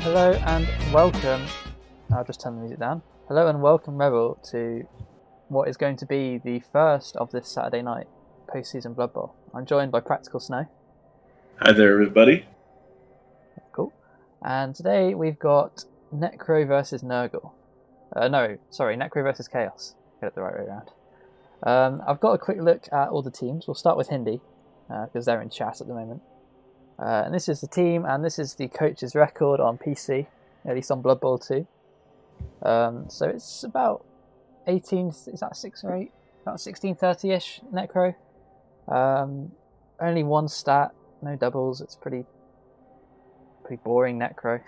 Hello and welcome. I'll just turn the music down. Hello and welcome, REBBL, to what is going to be the first of this Saturday night post-season Blood Bowl. I'm joined by Practical Snow. Hi there, everybody. Cool. And today we've got Necro versus Nurgle. Necro versus Chaos. Get it the right way around. I've got a quick look at all the teams. We'll start with Hindi, because they're in chat at the moment. And this is the team, and this is the coach's record on PC, at least on Blood Bowl 2. So it's about 18, is that 6 or 8? About 1630-ish Necro. Only one stat, no doubles. It's pretty boring Necro.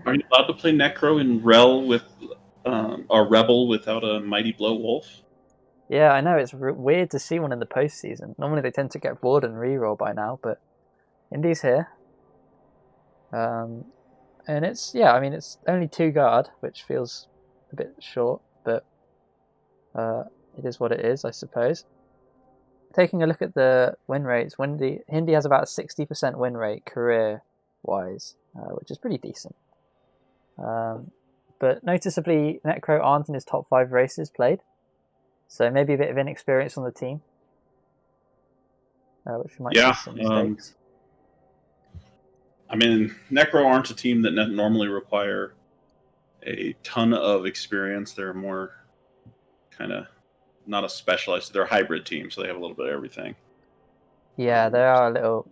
Are you allowed to play Necro in REL with or REBBL without a Mighty Blow Wolf? Yeah, I know, it's weird to see one in the postseason. Normally they tend to get bored and reroll by now, but Indy's here. And it's only 2 guard, which feels a bit short, but it is what it is, I suppose. Taking a look at the win rates, Hindi has about a 60% win rate career-wise, which is pretty decent. But noticeably, Necro aren't in his top 5 races played, so maybe a bit of inexperience on the team, which might see some mistakes. I mean, Necro aren't a team that normally require a ton of experience. They're more kind of not a specialized. They're a hybrid team, so they have a little bit of everything. Yeah, they are a little.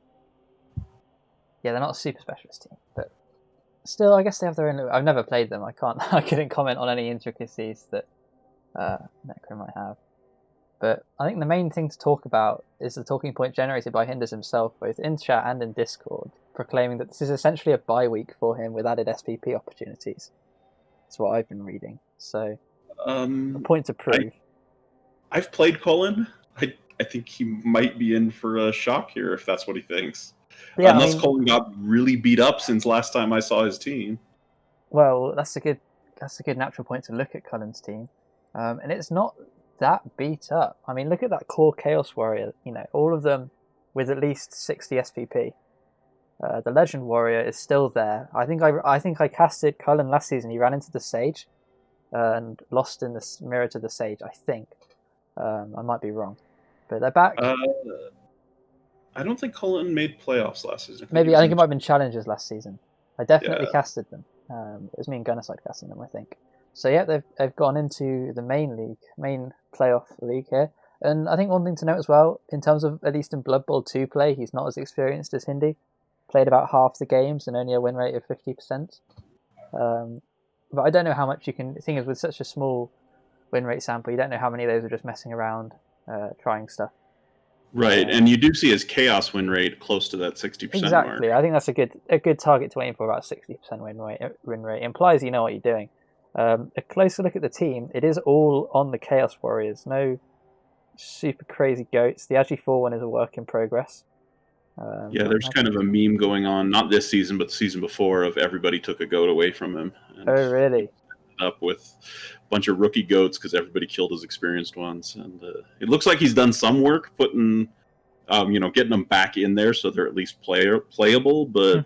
Yeah, they're not a super specialist team, but still, I guess they have their own. I've never played them. I couldn't comment on any intricacies that Necro might have. But I think the main thing to talk about is the talking point generated by Hinders himself, both in chat and in Discord, proclaiming that this is essentially a bye week for him with added SPP opportunities. That's what I've been reading. So, a point to prove. I've played Cullen. I think he might be in for a shock here if that's what he thinks. Yeah, unless Cullen got really beat up since last time I saw his team. Well, that's a good natural point to look at Cullen's team, and it's not that beat up. I mean, look at that core Chaos Warrior. You know, all of them with at least 60 SPP. The Legend Warrior is still there. I think I casted Cullen last season. He ran into the Sage and lost in the mirror to the Sage. I think I might be wrong, but they're back. I don't think Cullen made playoffs last season. I think it might have been challenges last season. I definitely casted them. It was me and Gunnerside casting them, I think. So yeah, they've gone into the main playoff league here. And I think one thing to note as well, in terms of at least in Blood Bowl 2 play, he's not as experienced as Hindi. Played about half the games and only a win rate of 50%. But I don't know how much you can. The thing is, with such a small win rate sample, you don't know how many of those are just messing around, trying stuff. Right, and you do see his Chaos win rate close to that 60% exactly. mark. I think that's a good target to aim for, about 60% win rate. It implies you know what you're doing. A closer look at the team, it is all on the Chaos Warriors. No super crazy goats. The Agi4 one is a work in progress. There's kind of a meme going on, not this season, but the season before, of everybody took a goat away from him. And oh, really? Up with a bunch of rookie goats because everybody killed his experienced ones. And it looks like he's done some work putting, getting them back in there so they're at least playable. But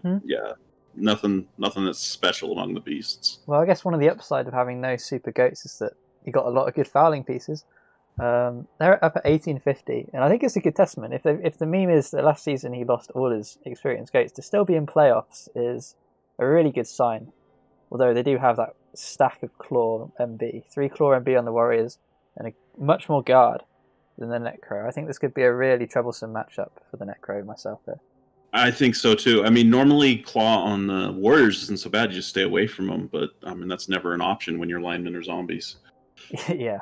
nothing that's special among the beasts. Well, I guess one of the upside of having no super goats is that you got a lot of good fouling pieces. They're up at 1850, and I think it's a good testament. If the meme is that last season he lost all his experienced goats, to still be in playoffs is a really good sign. Although they do have that stack of Claw MB, 3 Claw MB on the Warriors, and a much more guard than the Necro. I think this could be a really troublesome matchup for the Necro myself here. I think so too. I mean, normally Claw on the Warriors isn't so bad. You just stay away from them, but I mean that's never an option when your linemen are zombies. Yeah.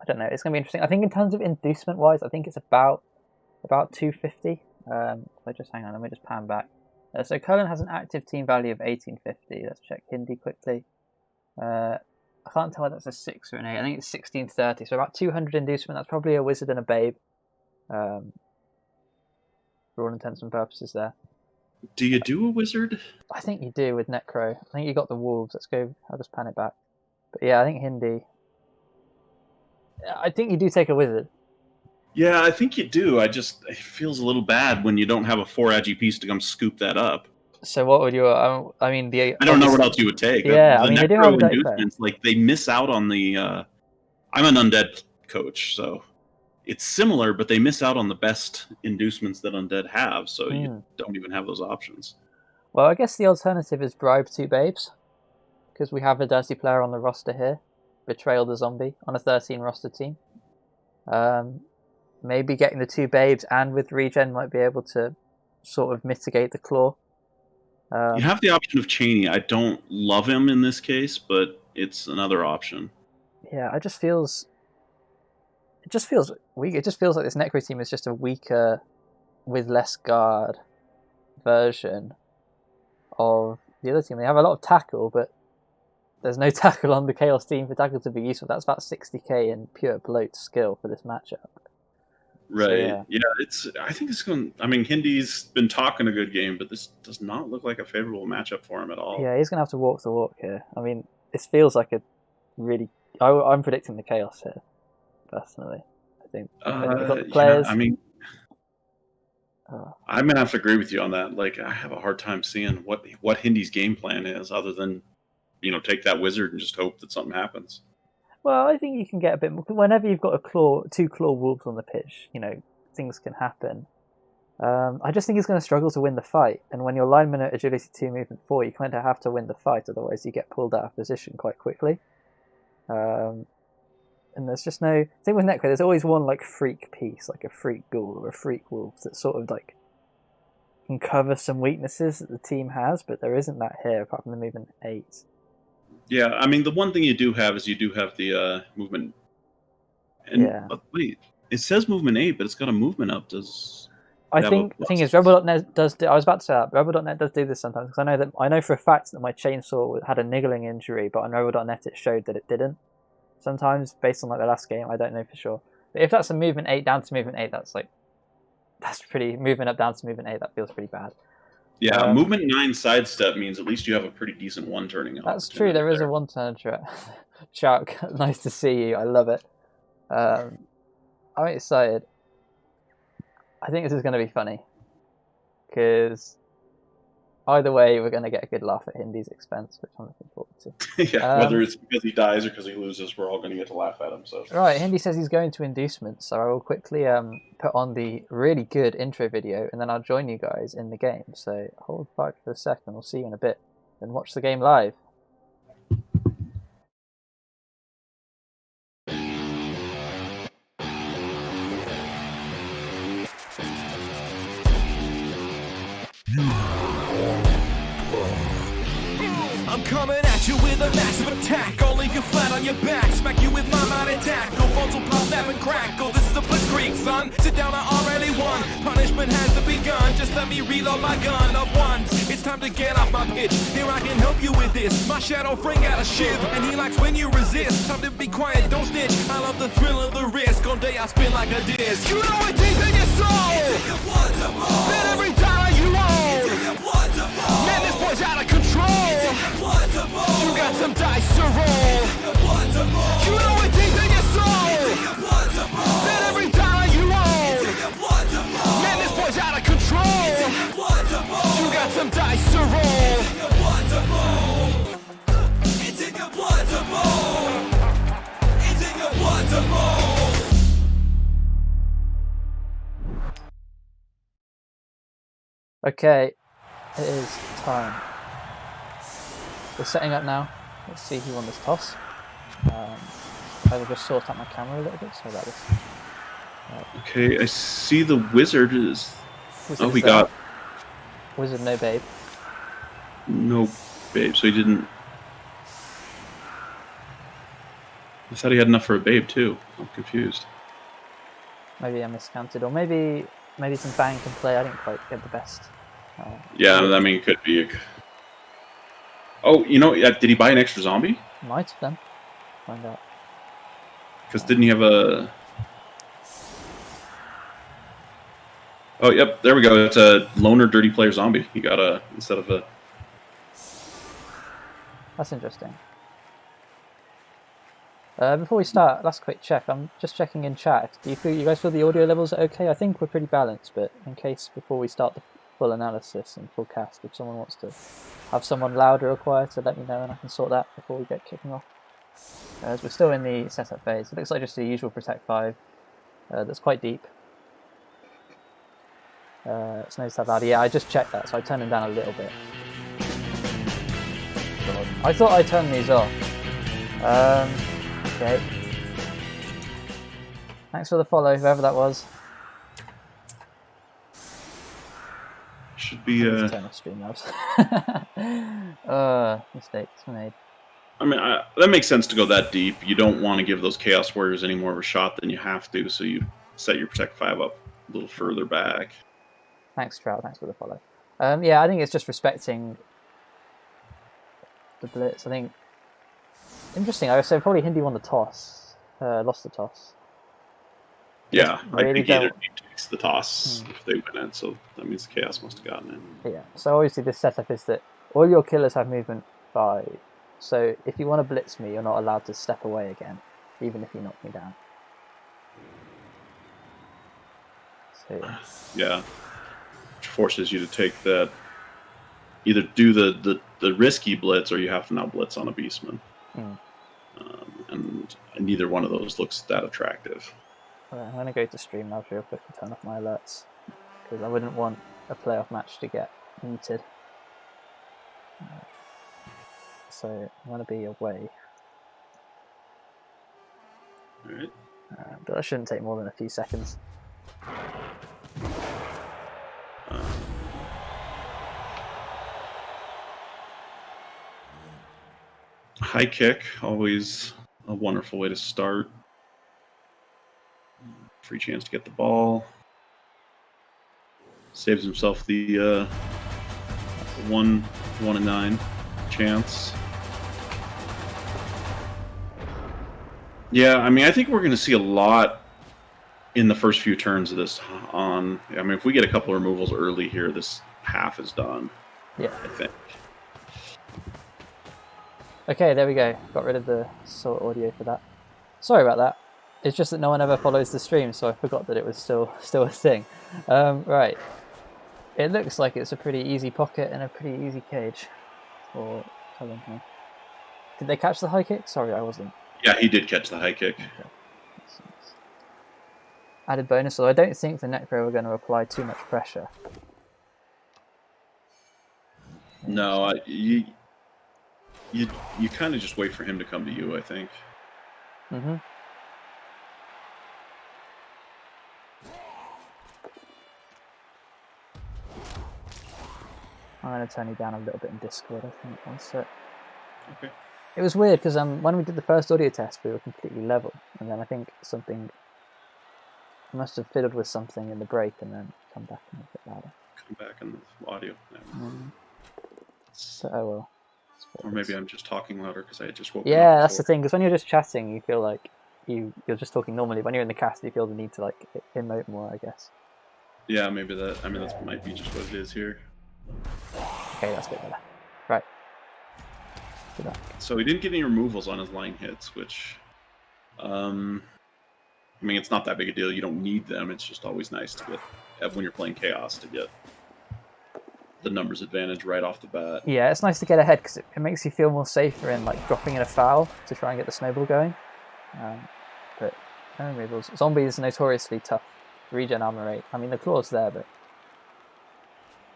I don't know. It's going to be interesting. I think in terms of inducement-wise, I think it's about 250. So just hang on. Let me just pan back. So Cullen has an active team value of 1850. Let's check Hindi quickly. I can't tell whether that's a 6 or an 8. I think it's 1630. So about 200 inducement. That's probably a wizard and a babe. For all intents and purposes there. Do you do a wizard? I think you do with Necro. I think you got the wolves. Let's go. I'll just pan it back. But yeah, I think Hindi. I think you do take a wizard. Yeah, I think you do. It feels a little bad when you don't have a 4 agi piece to come scoop that up. So what would your? I mean, I don't know what else you would take. Yeah, I The mean they do have necro a dope player. inducements, like they miss out on the. I'm an undead coach, so it's similar, but they miss out on the best inducements that undead have. So you don't even have those options. Well, I guess the alternative is bribe 2 babes, because we have a dirty player on the roster here, Betrayal the Zombie on a 13 roster team. Maybe getting the 2 babes and with regen might be able to sort of mitigate the claw. You have the option of Cheney. I don't love him in this case, but it's another option. Yeah, it just feels weak. It just feels like this Necro team is just a weaker, with less guard version of the other team. They have a lot of tackle, but there's no tackle on the Chaos team for tackle to be useful. That's about 60k in pure bloat skill for this matchup. Right. So, yeah. I think it's going. I mean, Hindy's been talking a good game, but this does not look like a favorable matchup for him at all. Yeah, he's going to have to walk the walk here. I mean, this feels like a really. I'm predicting the Chaos here, personally. I think they've got the players. Yeah, I mean, I'm gonna have to agree with you on that. Like, I have a hard time seeing what Hindy's game plan is, other than take that wizard and just hope that something happens. Well, I think you can get a bit more. Whenever you've got two claw wolves on the pitch, things can happen. I just think he's going to struggle to win the fight. And when you're lineman at agility 2, movement 4, you kind of have to win the fight, otherwise you get pulled out of position quite quickly. And there's just no thing with Necro. There's always one like freak piece, like a freak ghoul or a freak wolf that sort of like can cover some weaknesses that the team has, but there isn't that here apart from the movement 8. Yeah, I mean, the one thing you do have is the movement. And, but wait, it says movement 8, but it's got a movement up. I think the thing is, REBBL.net does. I was about to say that REBBL.net does do this sometimes, because I know for a fact that my chainsaw had a niggling injury, but on REBBL.net it showed that it didn't. Sometimes, based on like the last game, I don't know for sure. But if that's a movement 8 down to movement 8, that's pretty movement up down to movement 8. That feels pretty bad. Yeah, movement 9 sidestep means at least you have a pretty decent one-turning. That's true. There is a one-turn threat. Chuck, nice to see you. I love it. I'm excited. I think this is going to be funny, because either way, we're going to get a good laugh at Hindy's expense, which I'm looking forward to. Yeah, whether it's because he dies or because he loses, we're all going to get to laugh at him. So right, Hindy says he's going to inducement, so I will quickly put on the really good intro video, and then I'll join you guys in the game. So hold back for a second. We'll see you in a bit, and watch the game live. I'm coming at you with a massive attack. I'll leave you flat on your back, smack you with my mind intact. Go frontal pop, snap and crackle. This is a blitzkrieg, son. Sit down, I already won. Punishment has to begun. Just let me reload my gun up once. It's time to get off my pitch. Here I can help you with this. My shadow friend got a shiv, and he likes when you resist. Time to be quiet, don't snitch. I love the thrill of the risk. All day I spin like a disc. You know it deep in your soul. It's in your blood to roll. Bet every dollar you own. It's in your blood to roll. Man, this boy's out of control. It's in your blood to roll. You got some dice to roll. It's in your blood to roll. You know it deep in your soul. It's in your blood to roll. Bet every dollar you own. It's in your blood to roll. Man, this boy's out of control. It's in your blood to roll. You got some dice to roll. It's in your blood to roll. It's in your blood to roll. It's in your blood to roll. Okay, it is time. We're setting up now. Let's see who won this toss. I will just sort out my camera a little bit. Sorry about this. Okay, I see the wizard is. Wizard we got wizard, no babe. No babe, so he didn't. I thought he had enough for a babe too. I'm confused. Maybe I miscounted, or maybe some bang can play. I didn't quite get the best. Yeah, I mean, it could be. Oh, did he buy an extra zombie? Might have done. Find out. Because didn't he have a? Oh, yep. There we go. It's a loner, dirty player zombie. He got a instead of a. That's interesting. Before we start, last quick check. I'm just checking in chat. Do you guys feel the audio levels are okay? I think we're pretty balanced, but in case before we start full analysis and full cast. If someone wants to have someone louder or quieter, let me know and I can sort that before we get kicking off. As we're still in the setup phase, it looks like just the usual Protect 5 that's quite deep. Snow's that loud. Yeah, I just checked that, so I turned them down a little bit. God. I thought I turned these off. Okay. Thanks for the follow, whoever that was. Should be turn off Streamlabs. Mistakes made. I mean, that makes sense to go that deep. You don't want to give those Chaos Warriors any more of a shot than you have to, so you set your Protect 5 up a little further back. Thanks, Trout. Thanks for the follow. Yeah, I think it's just respecting the blitz. I think interesting. I would say probably Hindi won the toss, lost the toss. Yeah, really I think either team takes the toss if they win it, so that means the Chaos must have gotten it. Yeah, so obviously this setup is that all your killers have movement 5, so if you want to blitz me, you're not allowed to step away again, even if you knock me down. So, yeah, which forces you to take that, either do the risky blitz or you have to now blitz on a Beastman. And neither one of those looks that attractive. I'm going to go to Streamlabs real quick and turn off my alerts, because I wouldn't want a playoff match to get muted. So I'm going to be away. Alright. But that shouldn't take more than a few seconds. High kick, always a wonderful way to start. Free chance to get the ball. Saves himself the 1-9 chance. Yeah, I mean, I think we're going to see a lot in the first few turns of this. I mean, if we get a couple of removals early here, this half is done. Yeah, I think. Okay, there we go. Got rid of the sort audio for that. Sorry about that. It's just that no one ever follows the stream, so I forgot that it was still a thing. Right. It looks like it's a pretty easy pocket and a pretty easy cage for Cullen here. Did they catch the high kick? Sorry, I wasn't. Yeah, he did catch the high kick. Okay. Added bonus, although I don't think the Necro are going to apply too much pressure. No, you kind of just wait for him to come to you, I think. Mm-hmm. I'm going to turn you down a little bit in Discord, I think. One sec. Okay. It was weird because when we did the first audio test, we were completely level, and then I think something must have fiddled with something in the break, and then come back and make it louder. Come back in the audio. So, oh well. Or maybe I'm just talking louder because I had just woken up. Yeah, that's the thing. Because when you're just chatting, you feel like you're just talking normally. When you're in the cast, you feel the need to like emote more, I guess. Yeah, maybe that. I mean, that might be just what it is here. Okay, that's a bit better. Right. Do that. So he didn't get any removals on his line hits, which, I mean, it's not that big a deal. You don't need them. It's just always nice to get, when you're playing Chaos, to get the numbers advantage right off the bat. Yeah, it's nice to get ahead because it makes you feel more safer in like dropping in a foul to try and get the snowball going. But no removals. Zombie is notoriously tough. Regen armor rate. I mean, the claw's there, but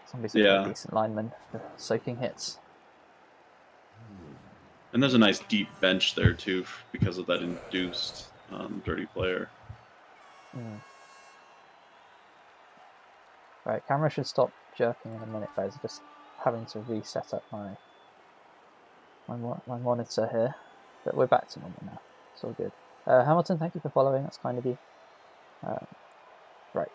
Zombies are a decent lineman for soaking hits. And there's a nice deep bench there too because of that induced dirty player. Right, camera should stop jerking in a minute, guys. I'm just having to reset up my monitor here, but we're back to normal now. It's all good. Hamilton, thank you for following. That's kind of you. Right,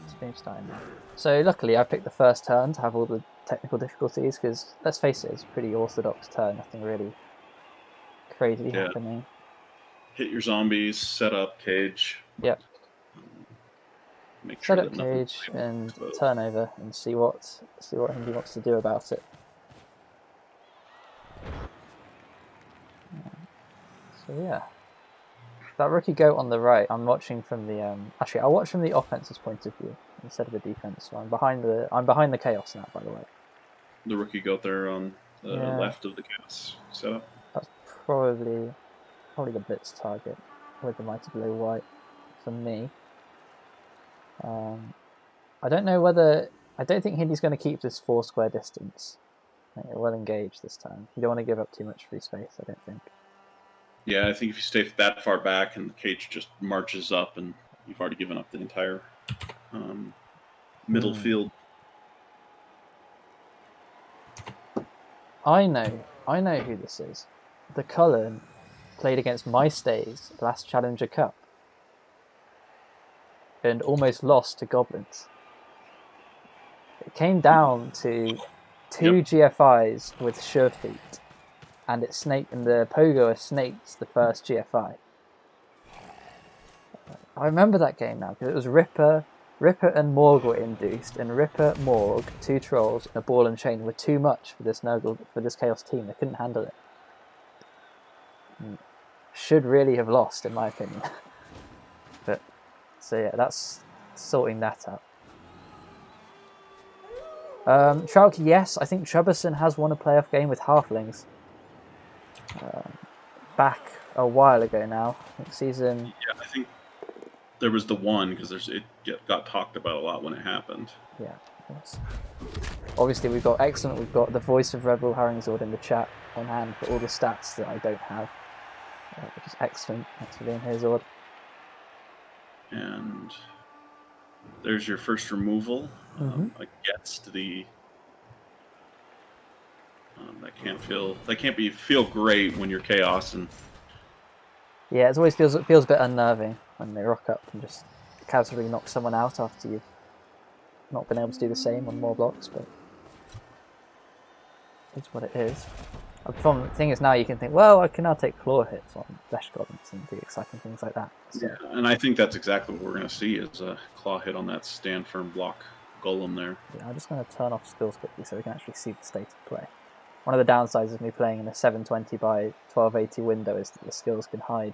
it's finished time now. So luckily, I picked the first turn to have all the technical difficulties because let's face it, it's a pretty orthodox turn. Nothing really crazy happening. Hit your zombies, set up cage. Yep. Make sure set up cage and turn over and see what Hindi wants to do about it. So yeah. that rookie goat on the right, I'm watching from the actually I'll watch from the offense's point of view instead of the defense. So I'm behind the chaos now, by the way. The rookie goat there on the left of the chaos setup. That's probably the blitz target with the mighty blue white for me. I don't know whether I don't think Hindy's going to keep this 4 square distance. Well engaged this time. You don't want to give up too much free space, I don't think. Yeah, I think if you stay that far back and the cage just marches up, and you've already given up the entire middle field. I know who this is. The Cullen played against my Stays last Challenger Cup and almost lost to Goblins. It came down to 2 GFIs with sure feet, and the Pogo snaked the first GFI. I remember that game now because it was Ripper and Morg were induced, and Ripper, Morg, 2 trolls, and a ball and chain were too much for this Chaos team. They couldn't handle it. Should really have lost, in my opinion. But so yeah, that's sorting that out. Trauki, yes, I think Trubberson has won a playoff game with Halflings. Back a while ago now. I think season. Yeah, I think there was the one because it got talked about a lot when it happened. Yeah. Yes. Obviously, we've got the voice of REBBL Haringzord in the chat on hand for all the stats that I don't have, which is excellent. Thanks for being here, Zord. And there's your first removal against the. That can't feel great when you're chaos and. Yeah, it always feels a bit unnerving when they rock up and just casually knock someone out after you've not been able to do the same on more blocks, but it's what it is. The thing is, now you can think, well, I can now take claw hits on flesh goblins and do exciting things like that. So. Yeah, and I think that's exactly what we're going to see is a claw hit on that stand firm block golem there. Yeah, I'm just going to turn off skills quickly so we can actually see the state of play. One of the downsides of me playing in a 720 by 1280 window is that the skills can hide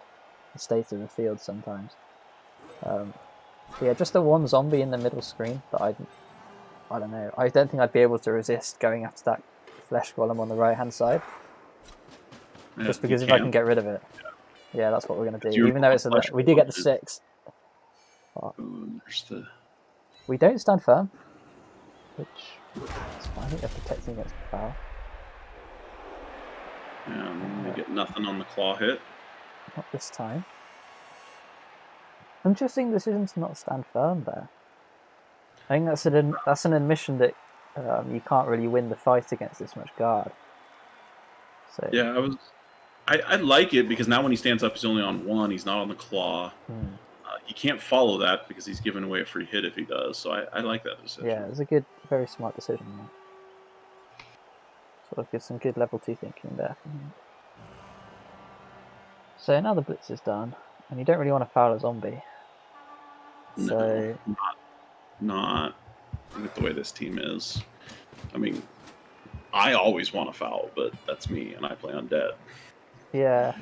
the state of the field sometimes. Yeah, just the one zombie in the middle screen that I don't know. I don't think I'd be able to resist going after that flesh golem on the right hand side. Yeah, just because if I can get rid of it. Yeah, that's what we're going to do. Even though we do get the 6. We don't stand firm, which is fine. I think they're protecting against the foul. And we get nothing on the claw hit. Not this time. Interesting decision to not stand firm there. I think that's an admission that you can't really win the fight against this much guard. So yeah, I like it because now when he stands up, he's only on 1. He's not on the claw. He can't follow that because he's giving away a free hit if he does. So I like that decision. Yeah, it's a very smart decision. Sort of gives some good level 2 thinking there. So now the blitz is done, and you don't really want to foul a zombie. So no, not with the way this team is. I mean, I always want to foul, but that's me, and I play undead. Yeah.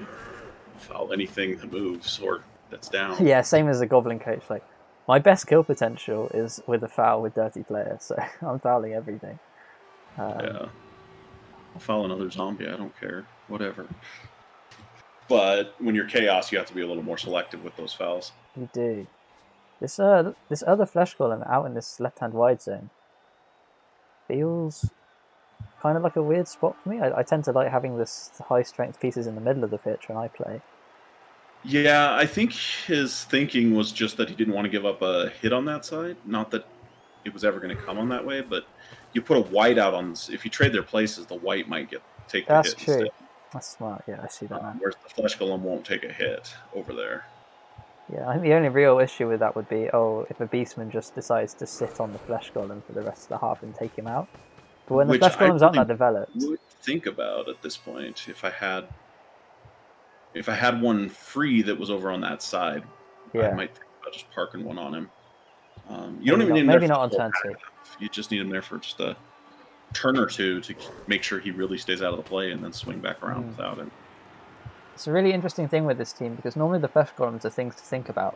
Foul anything that moves or that's down. Yeah, same as a goblin coach. Like, my best kill potential is with a foul with dirty players, so I'm fouling everything. Yeah. I'll foul another zombie, I don't care. Whatever. But when you're chaos, you have to be a little more selective with those fouls. You do. This other flesh golem out in this left-hand wide zone feels kind of like a weird spot for me. I tend to like having this high-strength pieces in the middle of the pitch when I play. Yeah, I think his thinking was just that he didn't want to give up a hit on that side. Not that it was ever going to come on that way, but you put a white out on... If you trade their places, the white might take the hit instead. That's true. That's smart, yeah, I see that now. Whereas the flesh golem won't take a hit over there. Yeah, I think the only real issue with that would be, if a beastman just decides to sit on the flesh golem for the rest of the half and take him out. But when the flesh golems aren't that developed... I would think about at this point, if I had one free that was over on that side, I might think about just parking one on him. You don't even need him maybe not on turn 2. You just need him there for just a turn or two to make sure he really stays out of the play and then swing back around without him. it's a really interesting thing with this team because normally the flesh golems are things to think about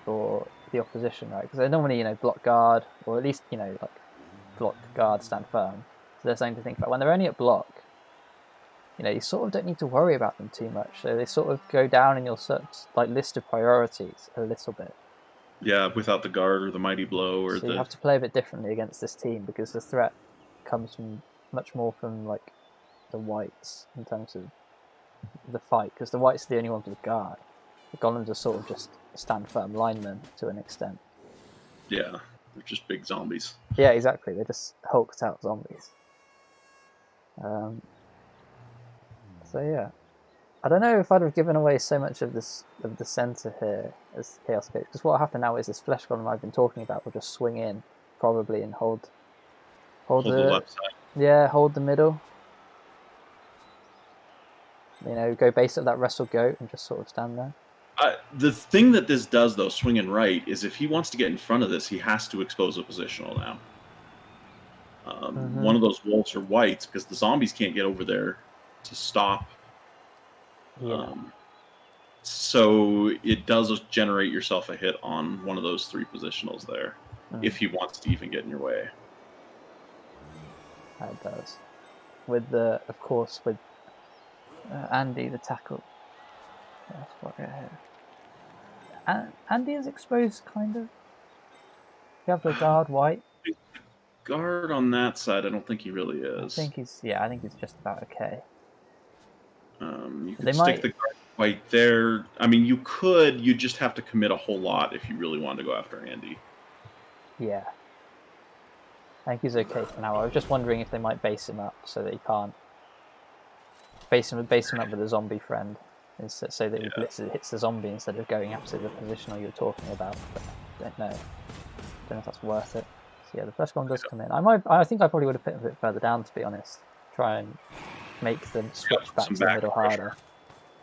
for the opposition, right? Because they normally, block guard, or at least, like block guard, stand firm. So there's something to think about. When they're only at block, you sort of don't need to worry about them too much. So they sort of go down in your list of priorities a little bit. Yeah, without the guard or the mighty blow or so you have to play a bit differently against this team because the threat comes from much more from like the whites in terms of the fight, because the whites are the only ones with guard. The golems are sort of just stand firm linemen to an extent. Yeah, they're just big zombies. Yeah, exactly. They're just hulked out zombies. So yeah, I don't know if I'd have given away so much of the center here as Chaos Coach, because what happened now is this flesh golem I've been talking about will just swing in probably and hold the left side. Yeah, hold the middle. Go base at that wrestle goat and just sort of stand there. The thing that this does, though, swinging right, is if he wants to get in front of this, he has to expose a positional now. One of those wolves are whites because the zombies can't get over there to stop. Yeah. So it does generate yourself a hit on one of those 3 positionals there, if he wants to even get in your way. It does. With Andy the tackle. That's what I here. Andy is exposed, kind of. You have the guard white. Guard on that side, I don't think he really is. I think he's just about okay. You could stick the guard white there. I mean, you could. You just have to commit a whole lot if you really want to go after Andy. Yeah. I think he's okay for now. I was just wondering if they might base him up so that he can't base him up with a zombie friend, so that he hits the zombie instead of going after the positional you were talking about. But I don't know if that's worth it. So yeah, the first one does come in. I think I probably would have put it a bit further down, to be honest. Try and make them switch back to the middle harder.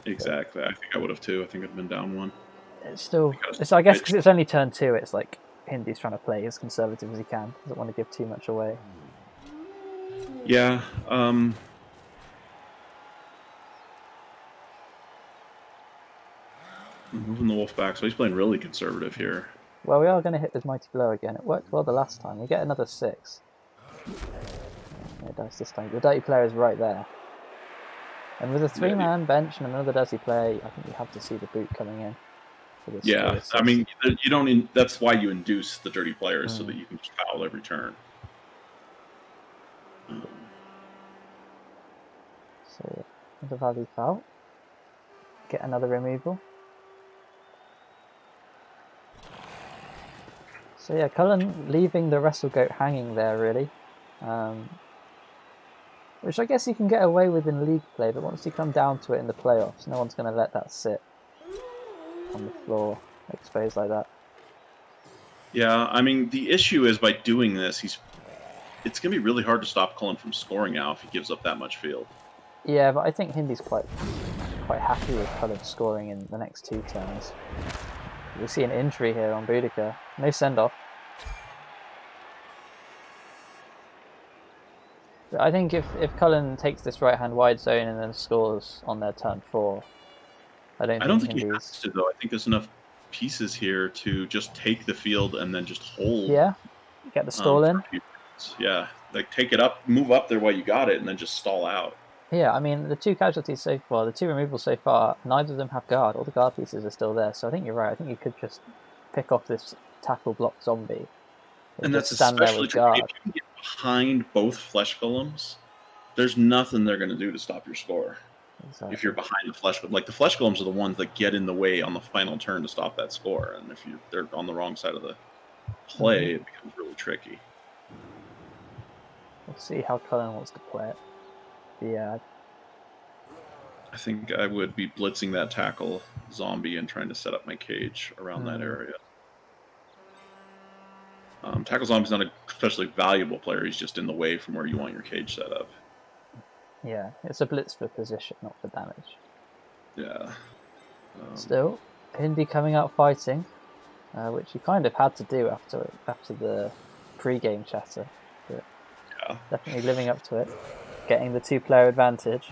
Exactly. I think I would have too. I think I'd been down 1. It's still. I guess because it's only turn 2. It's like Hindy's trying to play as conservative as he can. Doesn't want to give too much away. Yeah. Moving the wolf back, so he's playing really conservative here. Well, we are going to hit this mighty blow again. It worked well the last time. We get another 6. It does this time. The dirty player is right there. And with a 3-man bench and another dirty play, I think you have to see the boot coming in. Yeah, I mean, you don't. That's why you induce the dirty players so that you can just foul every turn. So, another value foul. Get another removal. So yeah, Cullen leaving the wrestle goat hanging there, really. Which I guess you can get away with in league play, but once you come down to it in the playoffs, no one's going to let that sit on the floor, exposed like that. Yeah, I mean, the issue is by doing this, it's going to be really hard to stop Cullen from scoring now if he gives up that much field. Yeah, but I think Hindy's quite happy with Cullen scoring in the next 2 turns. We see an injury here on Boudica. No send-off. But I think if Cullen takes this right-hand wide zone and then scores on their turn 4, I don't think he has to, though. I think there's enough pieces here to just take the field and then just hold. Yeah, get the stall in. Yeah, like take it up, move up there while you got it, and then just stall out. Yeah, I mean, the 2 casualties so far, the 2 removals so far, neither of them have guard. All the guard pieces are still there, so I think you're right. I think you could just pick off this tackle block zombie. And that's especially true if you can get behind both flesh golems. There's nothing they're going to do to stop your score. Exactly. If you're behind the flesh golem, like the flesh golems are the ones that get in the way on the final turn to stop that score, and if they're on the wrong side of the play, it becomes really tricky. We'll see how Cullen wants to play it. Yeah. I think I would be blitzing that tackle zombie and trying to set up my cage around that area. Tackle zombie's not a especially valuable player. He's just in the way from where you want your cage set up. Yeah, it's a blitz for position, not for damage. Yeah. Still, Hindy coming out fighting, which he kind of had to do after the pre-game chatter. But yeah, definitely living up to it, getting the 2-player advantage.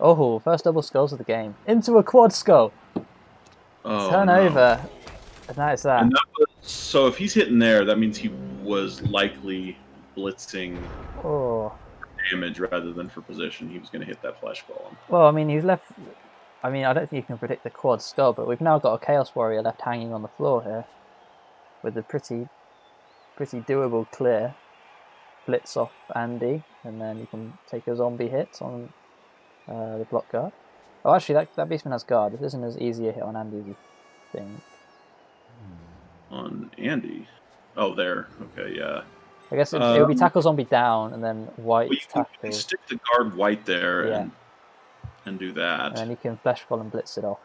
Oh, first double skulls of the game. Into a quad skull. Oh, Turn no. over. And that is that. And that was, so if he's hitting there, that means he was likely blitzing Oh. damage rather than for position. He was going to hit that flesh golem. Well, I mean, he's left... I mean, I don't think you can predict the quad skull, but we've now got a Chaos Warrior left hanging on the floor here. With a pretty doable clear. Blitz off Andy, and then you can take a zombie hit on the block guard. Oh, actually, that beastman has guard. This isn't as easy a hit on Andy as you think. On Andy? Oh, there. Okay, yeah. I guess it would be tackle zombie down, and then white well, you tackle. can stick the guard white there Yeah. and do that. And then you can flesh ball and blitz it off,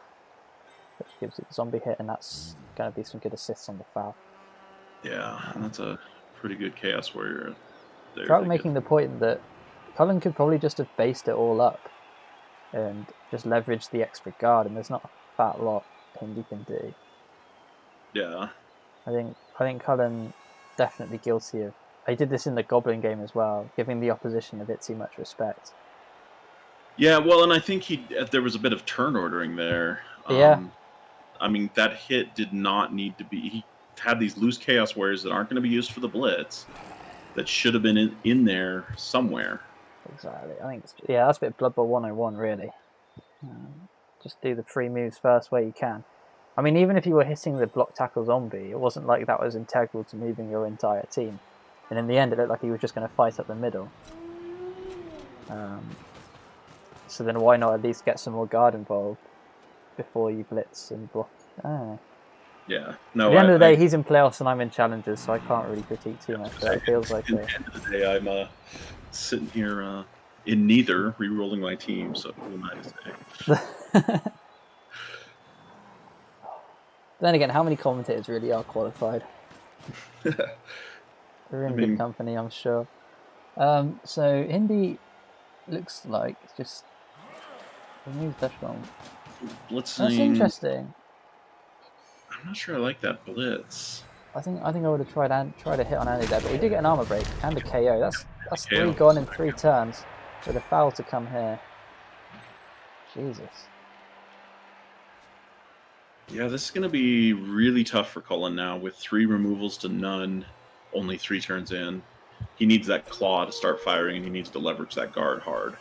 which gives it the zombie hit, and that's going to be some good assists on the foul. Yeah, and that's a pretty good Chaos Warrior there. Trout making the point that Cullen could probably just have based it all up and just leveraged the extra guard, and there's not a fat lot Hindi can do. Yeah. I think Cullen definitely guilty of. He did this in the Goblin game as well, giving the opposition a bit too much respect. Yeah, well, and I think there was a bit of turn ordering there. Yeah. I mean, that hit did not need to be. He had these loose Chaos Warriors that aren't going to be used for the blitz. That should have been in there somewhere. Exactly. I think that's a bit Blood Bowl 101, really. Just do the free moves first where you can. I mean, even if you were hitting the block tackle zombie, it wasn't like that was integral to moving your entire team. And in the end, it looked like he was just going to fight up the middle. So then why not at least get some more guard involved before you blitz and block? Yeah. No. At the end of the day, he's in playoffs and I'm in challenges, so I can't really critique too much. But it feels like at the end of the day, I'm sitting here in neither, re-rolling my team. So who am I to say? Then again, how many commentators really are qualified? We're in good company, I'm sure. So Hindi looks like it's just remove dash bomb. Blitzing. That's interesting. I'm not sure I like that blitz. I think I would have tried a hit on Andy there, but we did get an armor break and a KO. That's 3 gone in 3 turns with a foul to come here. Jesus. Yeah, this is going to be really tough for Cullen now with 3 removals to none, only 3 turns in. He needs that claw to start firing, and he needs to leverage that guard hard.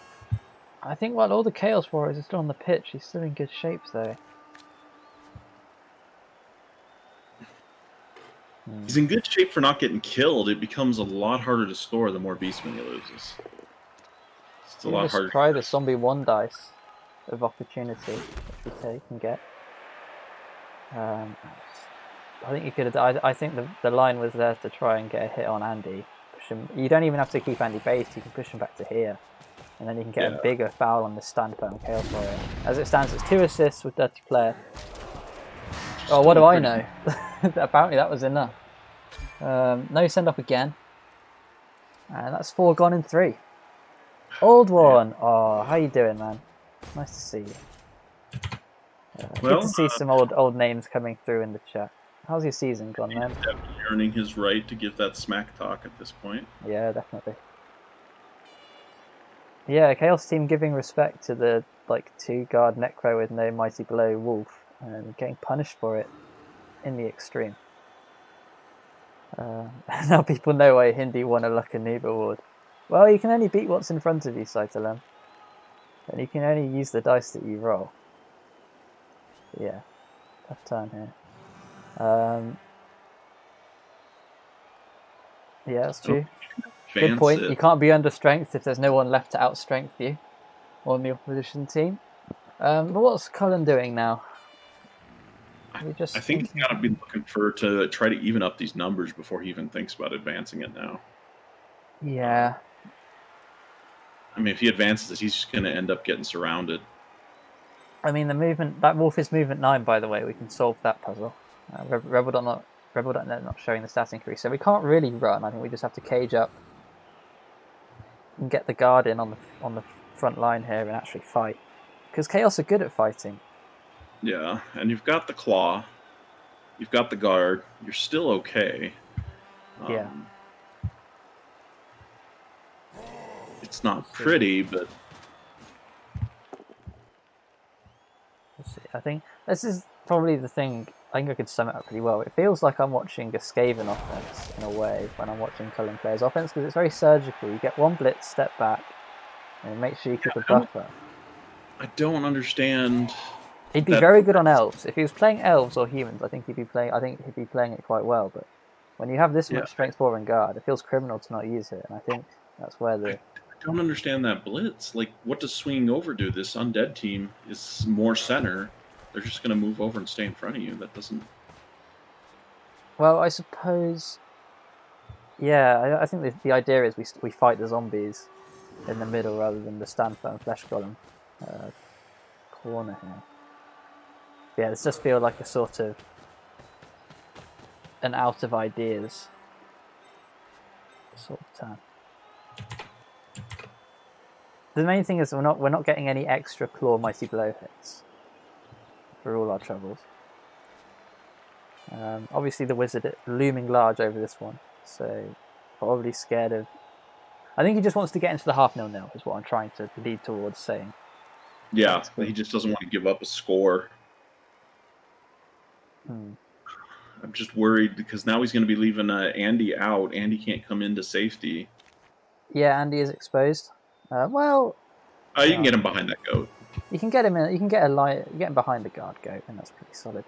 I think while all the Chaos Warriors are still on the pitch, he's still in good shape though. He's in good shape for not getting killed. It becomes a lot harder to score the more Beastmen he loses. It's a lot harder. Try the zombie 1 dice of opportunity, which we take and get. I think you could have. I think the line was there to try and get a hit on Andy. Push him. You don't even have to keep Andy based. You can push him back to here, and then you can get a bigger foul on the stand firm Chaos Warrior. As it stands, it's 2 assists with Dirty Player. Oh, what do I know? Apparently that was enough. No send off again, and that's 4 gone in 3. Old one. Oh, how you doing, man? Nice to see you. Good to see some old names coming through in the chat. How's your season gone, man? He's definitely earning his right to give that smack talk at this point. Yeah, definitely. Yeah, Chaos team giving respect to the 2 guard Necro with no Mighty Blow Wolf and getting punished for it in the extreme. Now people know why Hindi won a Luck and Noob award. Well, you can only beat what's in front of you, Saitalam. And you can only use the dice that you roll. Yeah, tough turn here. Yeah, that's true. Good point. You can't be under strength if there's no one left to outstrength you on the opposition team. But what's Cullen doing now? I think he's got to be looking to try to even up these numbers before he even thinks about advancing it now. Yeah. I mean, if he advances it, he's just going to end up getting surrounded. I mean, the movement, that wolf is movement 9, by the way. We can solve that puzzle. Rebel.net not showing the stat increase, so we can't really run. I think we just have to cage up and get the guard in on the front line here and actually fight. Because Chaos are good at fighting. Yeah, and you've got the claw, you've got the guard. You're still okay. Yeah. It's not pretty, but see. I think this is probably the thing. I think I could sum it up pretty well. It feels like I'm watching a Skaven offense in a way when I'm watching Cullen players offense because it's very surgical. You get one blitz, step back, and make sure you keep a buffer. I don't understand. He'd be very good on elves. If he was playing elves or humans, I think he'd be playing it quite well. But when you have this much strength 4 and guard, it feels criminal to not use it. And I think that's where I don't understand that blitz. Like, what does swinging over do? This undead team is more center. They're just going to move over and stay in front of you. That doesn't. Well, I suppose. Yeah, I think the idea is we fight the zombies in the middle rather than the stand firm flesh golem corner here. Yeah, it just feels like a sort of an out of ideas sort of turn. The main thing is we're not getting any extra claw mighty blow hits for all our troubles. Obviously the wizard looming large over this one, so probably scared of. I think he just wants to get into the 0.5-0 is what I'm trying to lead towards saying. Yeah, he just doesn't want to give up a score. I'm just worried because now he's going to be leaving Andy out. Andy can't come into safety. Yeah, Andy is exposed. You can get him behind that goat. You can get him in. You can get him behind the guard goat, and that's pretty solid.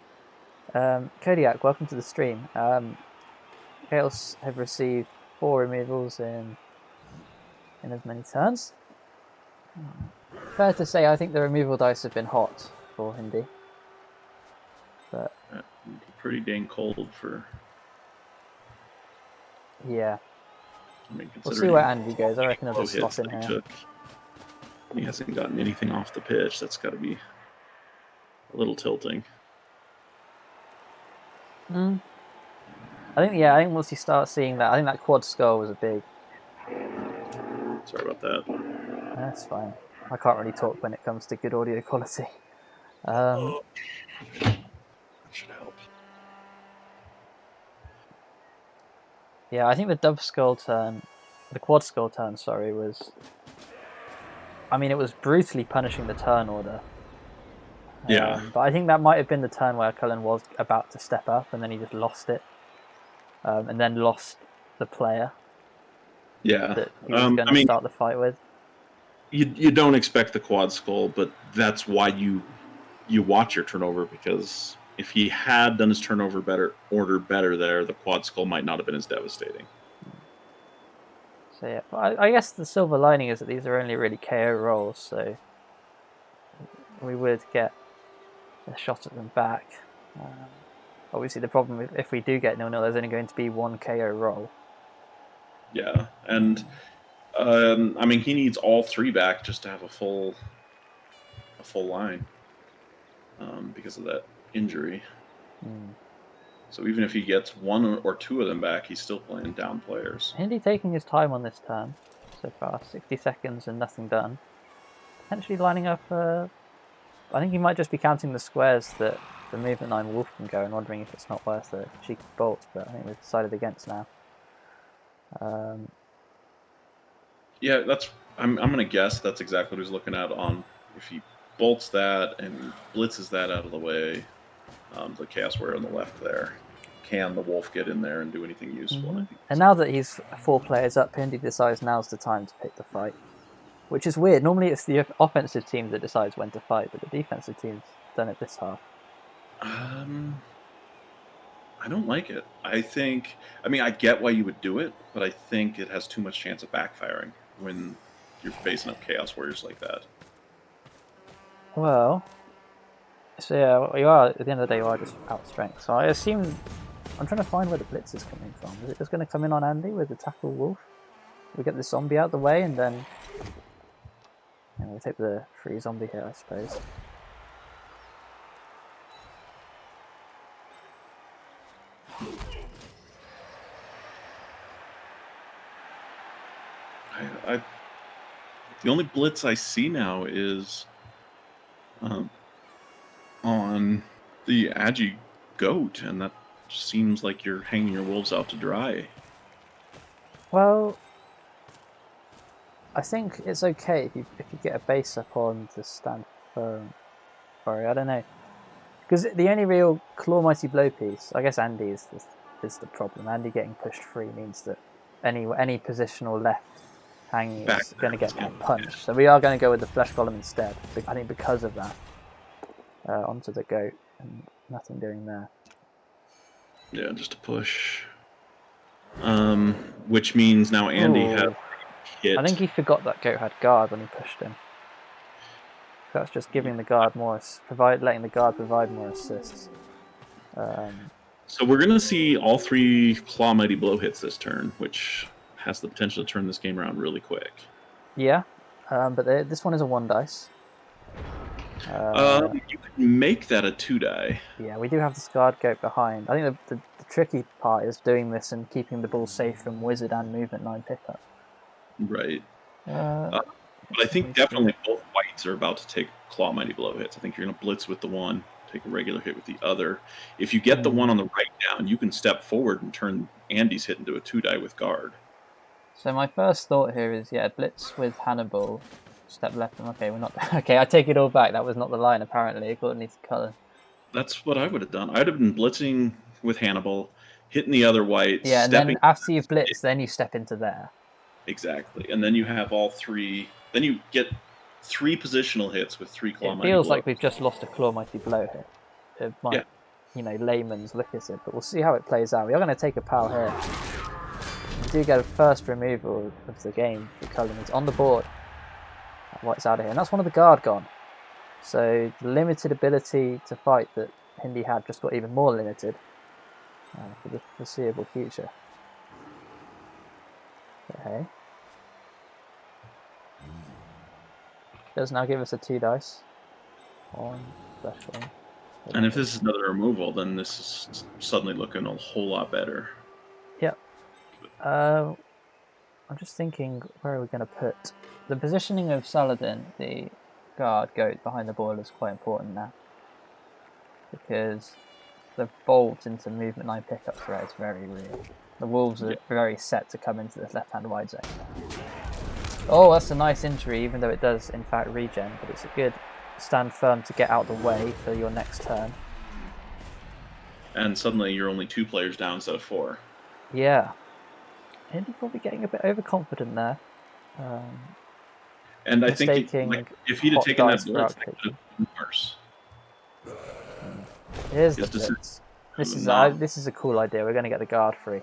Kodiak, welcome to the stream. Chaos have received 4 removals in as many turns. Fair to say, I think the removal dice have been hot for Hindi. But pretty dang cold for. Yeah. I mean, we'll see where Andy goes. I reckon he'll just slot in here. He hasn't gotten anything off the pitch. That's got to be a little tilting. I think once you start seeing that, I think that quad skull was a big. Sorry about that. That's fine. I can't really talk when it comes to good audio quality. That should help. Yeah, I think the quad skull turn, was. I mean, it was brutally punishing the turn order. Yeah. But I think that might have been the turn where Cullen was about to step up, and then he just lost it, and then lost the player. Yeah. That he was going to start the fight with. You don't expect the quad skull, but that's why you watch your turnover, because if he had done his turnover better there, the quad skull might not have been as devastating. So yeah, I guess the silver lining is that these are only really KO rolls, so we would get a shot at them back. Obviously, the problem if we do get 0-0, there's only going to be 1 KO roll. Yeah, and he needs all 3 back just to have a full line because of that injury. So even if he gets 1 or 2 of them back, he's still playing down players. Hindi taking his time on this turn so far, 60 seconds and nothing done. Potentially lining up. I think he might just be counting the squares that the movement 9 wolf can go and wondering if it's not worth a cheeky bolt, but I think we've decided against now. Yeah, I'm going to guess that's exactly what he's looking at on if he bolts that and blitzes that out of the way. The Chaos Warrior on the left there. Can the wolf get in there and do anything useful? And now that he's 4 players up, Hindi decides now's the time to pick the fight. Which is weird. Normally it's the offensive team that decides when to fight, but the defensive team's done it this half. I don't like it. I get why you would do it, but I think it has too much chance of backfiring when you're facing up Chaos Warriors like that. Well, so yeah, you are, at the end of the day, you are just out strength. So I assume, I'm trying to find where the blitz is coming from. Is it just going to come in on Andy with the tackle wolf? We get the zombie out of the way and then we take the free zombie here, I suppose. The only blitz I see now is on the Agi goat, and that seems like you're hanging your wolves out to dry. Well, I think it's okay if you get a base up on the stand firm. worry. I don't know. Because the only real Claw Mighty Blow piece, I guess Andy is the problem. Andy getting pushed free means that any positional left hanging is going to get punched. So we are going to go with the Flesh Golem instead. I think because of that. Onto the goat and nothing doing there. Yeah, just a push. Which means now Andy has hit. I think he forgot that goat had guard when he pushed him. That's just giving the guard more, letting the guard provide more assists. So we're going to see all 3 Claw Mighty Blow hits this turn, which has the potential to turn this game around really quick. Yeah, but this one is a 1 dice. You can make that a 2 die. Yeah, we do have the Scarred Goat behind. I think the tricky part is doing this and keeping the ball safe from Wizard and Movement 9 pickup. Right. But I think definitely both whites are about to take Claw Mighty Blow hits. I think you're going to blitz with the one, take a regular hit with the other. If you get the one on the right down, you can step forward and turn Andy's hit into a 2 die with guard. So my first thought here is, blitz with Hannibal, step left. Okay, we're not. Okay, I take it all back. That was not the line, apparently, according to Cullen. That's what I would have done. I'd have been blitzing with Hannibal, hitting the other whites. Yeah, and then after you've blitzed, then you step into there. Exactly, and then you have all 3. Then you get 3 positional hits with 3 Claw Mighty Blow. It feels like we've just lost a Claw Mighty Blow hit. It might, layman's look at it, but we'll see how it plays out. We are going to take a pal here. We do get a first removal of the game for Cullen. It's on the board. White's out of here, and that's one of the guard gone. So the limited ability to fight that Hindi had just got even more limited for the foreseeable future. Okay. Does now give us a 2 dice on Flesh Golem. And if this is another removal, then this is suddenly looking a whole lot better. Yep. I'm just thinking, where are we going to put the positioning of Saladin, the guard goat behind the ball, is quite important now, because the bolt into movement 9 pickup threat is very real. The Wolves are very set to come into this left-hand wide zone. Oh, that's a nice injury, even though it does in fact regen, but it's a good stand firm to get out the way for your next turn. And suddenly you're only 2 players down instead of 4. Yeah. Indy probably getting a bit overconfident there. And I think if he'd have taken that blitz, that could have been worse. Here's the blitz. This is a cool idea. We're going to get the guard free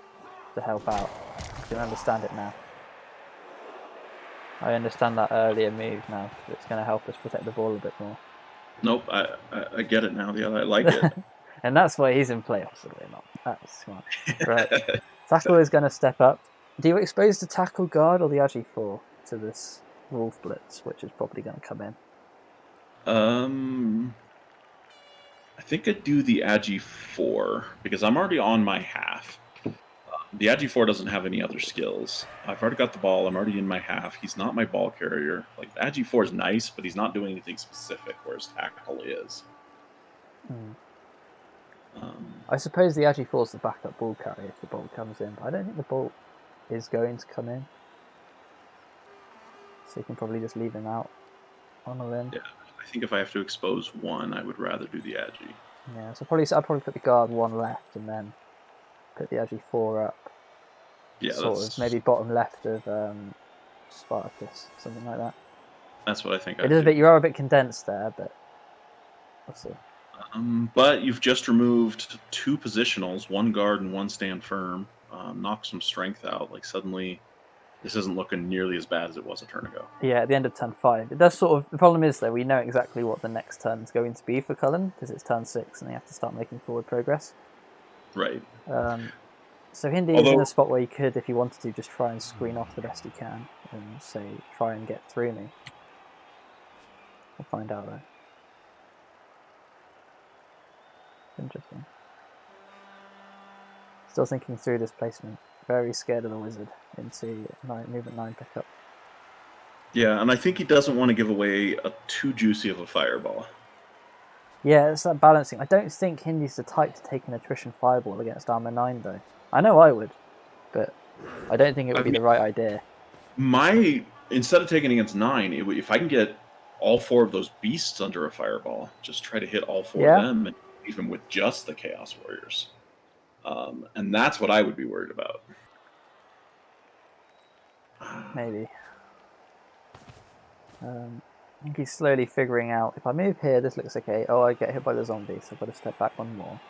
to help out. I can understand it now. I understand that earlier move now. It's going to help us protect the ball a bit more. Nope, I get it now. Yeah, I like it. And that's why he's in playoffs, really not. That's smart. Right. Tackle is going to step up. Do you expose the tackle guard or the Agi 4 to this Wolf blitz, which is probably going to come in? I think I'd do the Agi 4 because I'm already on my half. The Agi 4 doesn't have any other skills. I've already got the ball. I'm already in my half. He's not my ball carrier. Like, the Agi 4 is nice, but he's not doing anything specific, whereas tackle is. I suppose the Agi 4 is the backup ball carrier if the ball comes in, but I don't think the ball is going to come in. So you can probably just leave him out on a limb. Yeah, I think if I have to expose one, I would rather do the Agi. Yeah, so I'd probably put the guard 1 left and then put the Agi 4 up. Yeah, sort of maybe bottom left of Spartacus, something like that. That's what I think. You are a bit condensed there, but we'll see. But you've just removed 2 positionals, 1 guard and 1 stand firm. Knock some strength out. Like, suddenly, this isn't looking nearly as bad as it was a turn ago. Yeah, at the end of turn 5. It does sort of. The problem is, though, we know exactly what the next turn is going to be for Cullen, because it's turn 6 and they have to start making forward progress. Right. So Hindi is in a spot where you could, if you wanted to, just try and screen off the best you can and say, try and get through me. We'll find out, though. Interesting. Still thinking through this placement. Very scared of the wizard into movement 9 pickup. Yeah, and I think he doesn't want to give away too juicy of a fireball. Yeah, it's that balancing. I don't think Hindi's the type to take an attrition fireball against armor 9, though. I know I would, but I don't think it would be the right idea. Instead of taking against 9, if I can get all 4 of those beasts under a fireball. Just try to hit all 4 Yeah. of them, and even with just the Chaos Warriors. And that's what I would be worried about. Maybe. I think he's slowly figuring out, if I move here, this looks okay. Oh, I get hit by the zombie, so I've got to step back one more.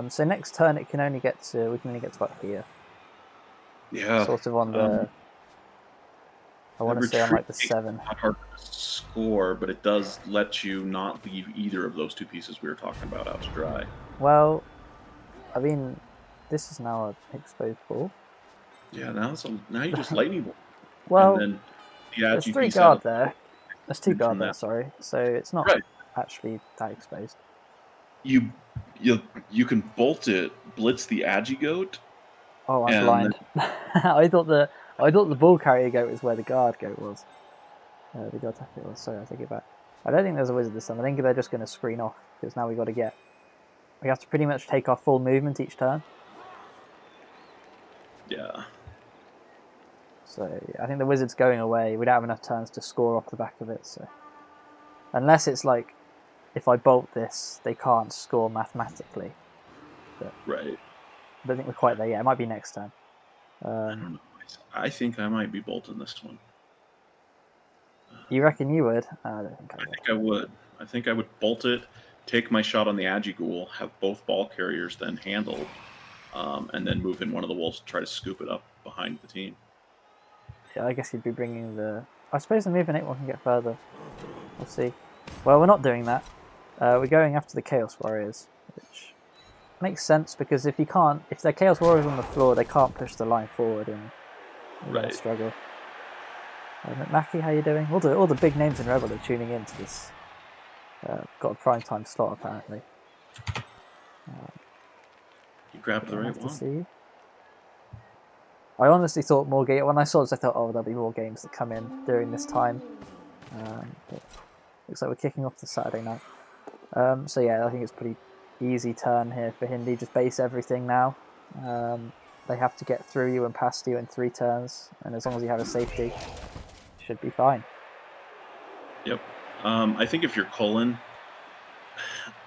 So next turn, we can only get to about here. Yeah. Sort of on the... I want to say on like the 7. Not hard to score, but it does let you not leave either of those 2 pieces we were talking about out to dry. Well, I mean, this is now an exposed ball. Yeah, now you just lightning bolt. Well, and then there's 3 guard there. There's 2 guard there, sorry. So it's not actually that exposed. You can bolt it, blitz the Agi goat. Oh, I'm blind. I thought the ball carrier goat was where the guard goat was. The guard attacker was. Sorry, I take it back. I don't think there's a wizard this time. I think they're just going to screen off because now we have to pretty much take our full movement each turn. Yeah. So I think the wizard's going away. We don't have enough turns to score off the back of it. So unless it's like, if I bolt this, they can't score mathematically. But right. I don't think we're quite there yet. It might be next turn. I don't know. I think I might be bolting this one. You reckon you would? I don't think I would. I think I would. I think I would bolt it, take my shot on the Agi Ghoul, have both ball carriers then handled, and then move in one of the wolves to try to scoop it up behind the team. Yeah, I guess you'd be bringing the... I suppose the moving 8 one can get further. We'll see. Well, we're not doing that. We're going after the Chaos Warriors, which makes sense because if they're Chaos Warriors on the floor, they can't push the line forward and we're going to struggle. Mackie, how you doing? All the big names in REBBL are tuning in to this. Got a prime time slot apparently. You grabbed the right one. See. I honestly thought more games. When I saw this, I thought, oh, there'll be more games that come in during this time. But looks like we're kicking off the Saturday night. So yeah, I think it's a pretty easy turn here for Hindi. Just base everything now. They have to get through you and past you in 3 turns, and as long as you have a safety, should be fine. Yep. I think if you're Cullen,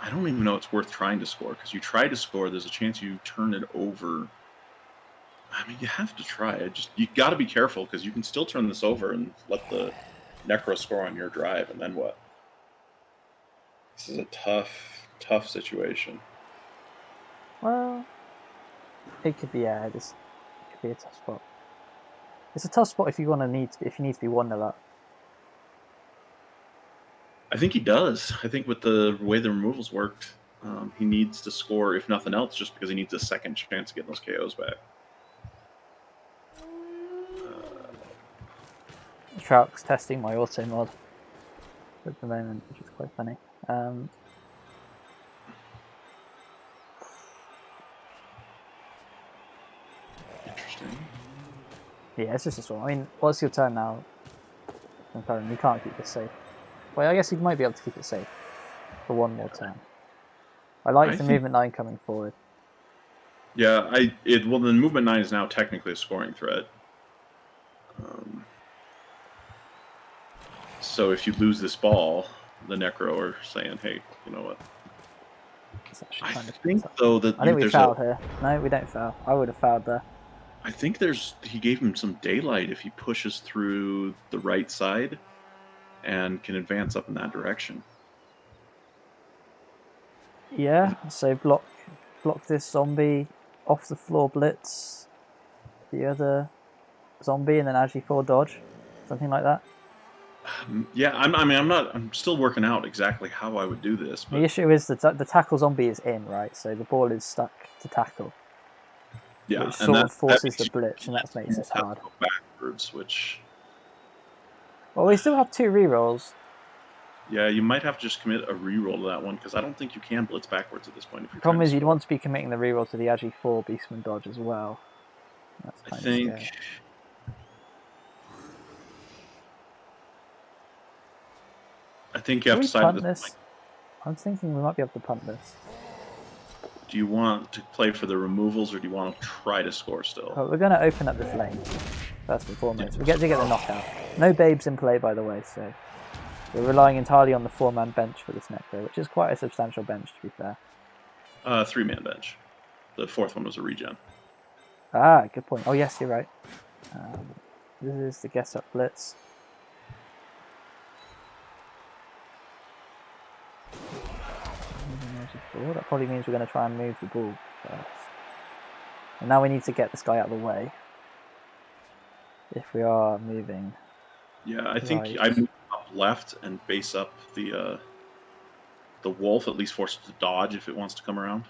I don't even know it's worth trying to score, because you try to score, there's a chance you turn it over. I mean, you have to try. You got to be careful, because you can still turn this over and let the Necro score on your drive, and then what? This is a tough situation. Well, it could be it could be a tough spot. It's a tough spot if you need to be 1-0 up. I think he does. I think with the way the removals worked, he needs to score, if nothing else, just because he needs a second chance to get those KOs back. Trout's testing my auto mod at the moment, which is quite funny. Interesting. Yeah, it's just this one. I mean, what's your turn now? You can't keep this safe. Well, I guess you might be able to keep it safe for one more turn. I like the movement 9 coming forward. Yeah, well, the movement 9 is now technically a scoring threat. So if you lose this ball, the Necro are saying, "Hey, you know what?" I think though that I think we fouled here. No, we don't foul. I would have fouled there. I think he gave him some daylight if he pushes through the right side and can advance up in that direction. Yeah, so block this zombie off the floor blitz, the other zombie, and then actually 4 dodge, something like that. Yeah, I'm still working out exactly how I would do this. But... The issue is that the tackle zombie is in, right? So the ball is stuck to tackle. Yeah, which sort of forces the blitz, and that makes it hard. Go backwards, which... Well, we still have 2 rerolls. Yeah, you might have to just commit a reroll to that one, because I don't think you can blitz backwards at this point. The problem is you'd want to be committing the reroll to the Agi 4 Beastman dodge as well. That's kind of scary. I think you have to decide at this point. I'm thinking we might be able to punt this. Do you want to play for the removals, or do you want to try to score still? Oh, we're going to open up this lane, first and foremost. We get to get the knockout. No babes in play, by the way, so... We're relying entirely on the 4-man bench for this Necro, which is quite a substantial bench, to be fair. 3-man bench. The fourth one was a regen. Ah, good point. Oh, yes, you're right. This is the guess up blitz. That probably means we're going to try and move the ball first. And now we need to get this guy out of the way. If we are moving. Yeah, I think right. I move up left and base up the wolf, at least force it to dodge if it wants to come around.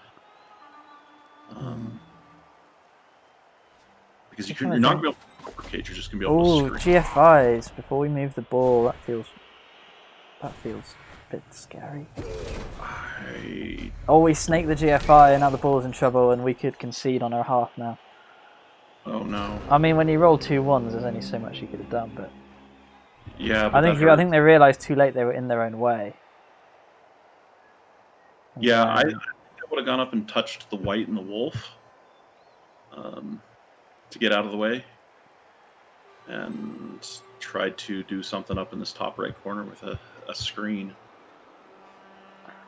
Because you're not going to be able to overcage, you're just going to be able to screen. GFIs before we move the ball. That feels a bit scary. Oh, we snake the GFI and now the ball's in trouble and we could concede on our half now. Oh no. I mean, when you roll 2 1s, there's only so much you could have done, but yeah, but I think they realised too late they were in their own way. And yeah, I would have gone up and touched the white and the wolf to get out of the way, and tried to do something up in this top right corner with a screen.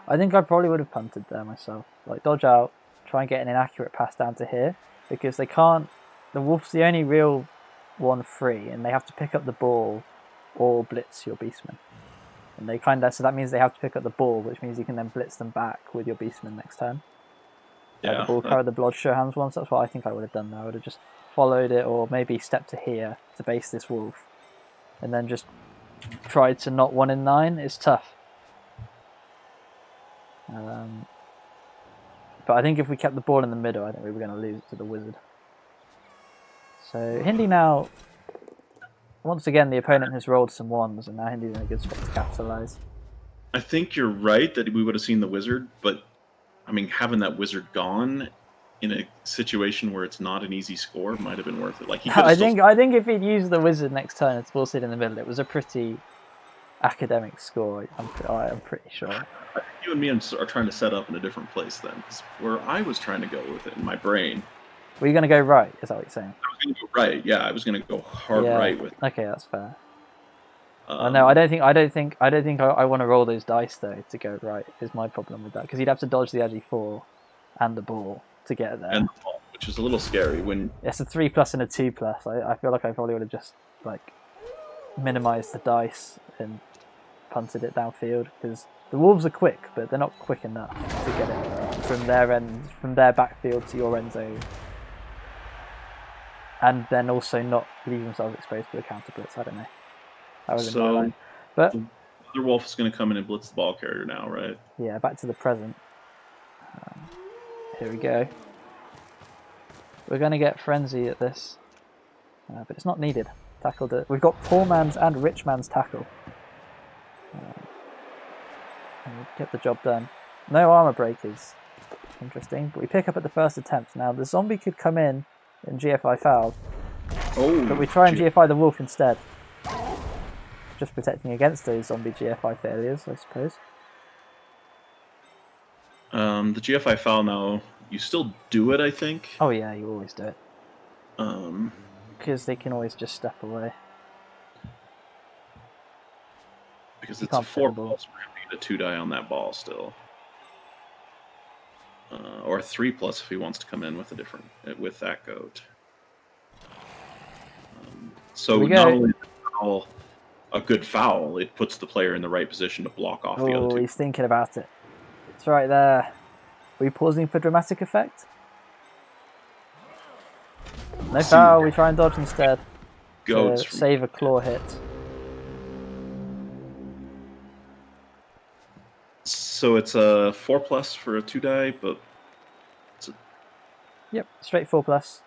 I think I probably would have punted there myself. Like, dodge out, try and get an inaccurate pass down to here, because they can't. The wolf's the only real one free, and they have to pick up the ball or blitz your beastman. And they so that means they have to pick up the ball, which means you can then blitz them back with your beastman next turn. Yeah, the ball carried the Bloodshow hands once. That's what I think I would have done there. I would have just followed it, or maybe stepped to here to base this wolf, and then just tried to not 1 in 9. It's tough. But I think if we kept the ball in the middle, I think we were going to lose to the wizard. So Hindi now, once again, the opponent has rolled some 1s, and now Hindi's in a good spot to capitalise. I think you're right that we would have seen the wizard, but I mean, having that wizard gone in a situation where it's not an easy score might have been worth it. Like I think if he'd used the wizard next turn and ball sit in the middle, it was a pretty academic score. I'm pretty sure. You and me are trying to set up in a different place then, because where I was trying to go with it in my brain. Were you going to go right? Is that what you're saying? I was going to go right. Yeah, I was going to go hard right with it. Okay, that's fair. No, I don't think I want to roll those dice though to go right. Is my problem with that, because he'd have to dodge the agi 4 and the ball to get there. And the ball, which is a little scary when it's a 3+ and a 2+. I feel like I probably would have just like minimized the dice and punted it downfield, because the wolves are quick, but they're not quick enough to get it from their backfield to your end zone, and then also not leave themselves exposed to a counter blitz. I don't know. That was in my line. But the other wolf is going to come in and blitz the ball carrier now, right? Yeah, back to the present. Here we go. We're going to get frenzy at this, but it's not needed. Tackled it. We've got poor man's and rich man's tackle. And we'll get the job done. No armor breakers. Interesting. But we pick up at the first attempt. Now the zombie could come in and GFI foul. Oh, but we try and GFI the wolf instead. Just protecting against those zombie GFI failures, I suppose. The GFI foul now, you still do it, I think. Oh yeah, you always do it. Because they can always just step away. Because it's a 4+, we're going to need a 2 die on that ball still. Or a 3+ if he wants to come in with that goat. So not only is it a good foul, it puts the player in the right position to block off the other 2. Oh, he's thinking about it. It's right there. Are we pausing for dramatic effect? No foul, we try and dodge instead. Goats. Save a claw hit. So it's a 4+ for a 2 die, but it's a... Yep, straight 4+.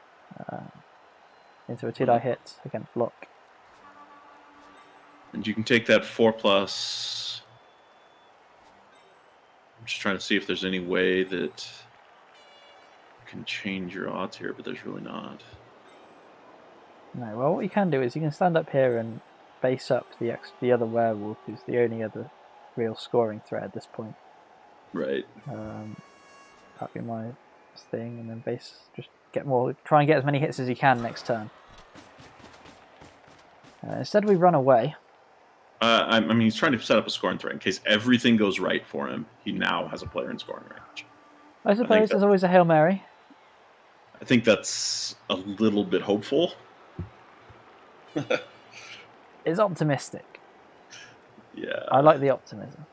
Into a 2 die hit against block. And you can take that 4+. I'm just trying to see if there's any way that you can change your odds here, but there's really not. No, well, what you can do is you can stand up here and base up the other werewolf, who's the only other real scoring threat at this point. Right. That'd be my thing, and then just try and get as many hits as you can next turn. Instead we run away. I mean, he's trying to set up a scoring threat in case everything goes right for him. He now has a player in scoring range. I suppose there's always a Hail Mary. I think that's a little bit hopeful. It's optimistic. Yeah. I like the optimism.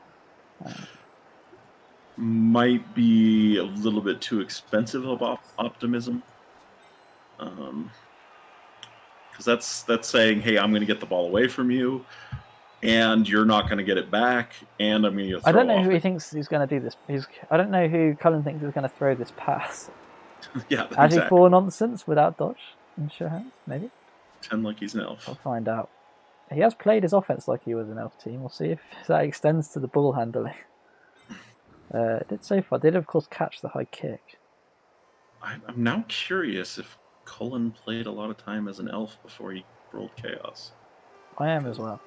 Might be a little bit too expensive of optimism. Because that's saying, hey, I'm going to get the ball away from you, and you're not going to get it back, and I'm going to throw. I don't know who he thinks he's going to do this. I don't know who Cullen thinks is going to throw this pass. Yeah, Actually, exactly. 4 nonsense without dodge and sure hands, maybe. 10 like he's an elf. We'll find out. He has played his offense like he was an elf team. We'll see if that extends to the ball handling. It did so far. Did of course catch the high kick. I'm now curious if Cullen played a lot of time as an elf before he rolled chaos. I am as well.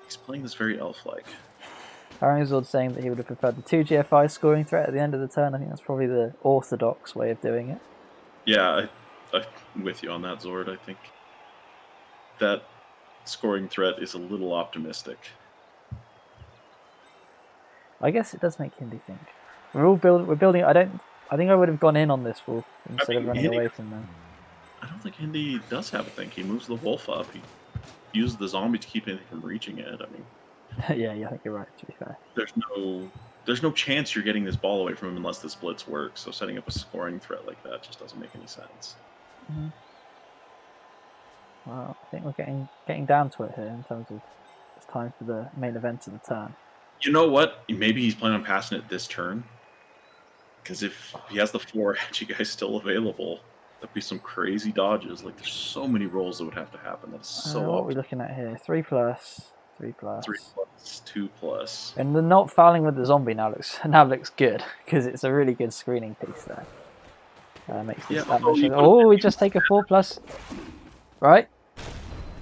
He's playing this very elf-like. Haringzold saying that he would have preferred the 2 GFI scoring threat at the end of the turn. I think that's probably the orthodox way of doing it. Yeah, I'm with you on that, Zord. I think that scoring threat is a little optimistic. I guess it does make Hindi think. We're building. I think I would have gone in on this wolf instead of running away from them. I don't think Hindi does have a think. He moves the wolf up. He uses the zombie to keep anything from reaching it. I mean, yeah, I think you're right. To be fair, there's no chance you're getting this ball away from him unless the splits work. So setting up a scoring threat like that just doesn't make any sense. Mm-hmm. Well, I think we're getting down to it here in terms of it's time for the main event of the turn. You know what? Maybe he's planning on passing it this turn. Because if he has the 4 edgy guys still available, that'd be some crazy dodges. Like, there's so many rolls that would have to happen. That's so what are we looking at here? 3+, 3+. 3+, 2+. And the not fouling with the zombie now looks good because it's a really good screening piece there. Makes this that much. Oh, we just take a 4+. Right?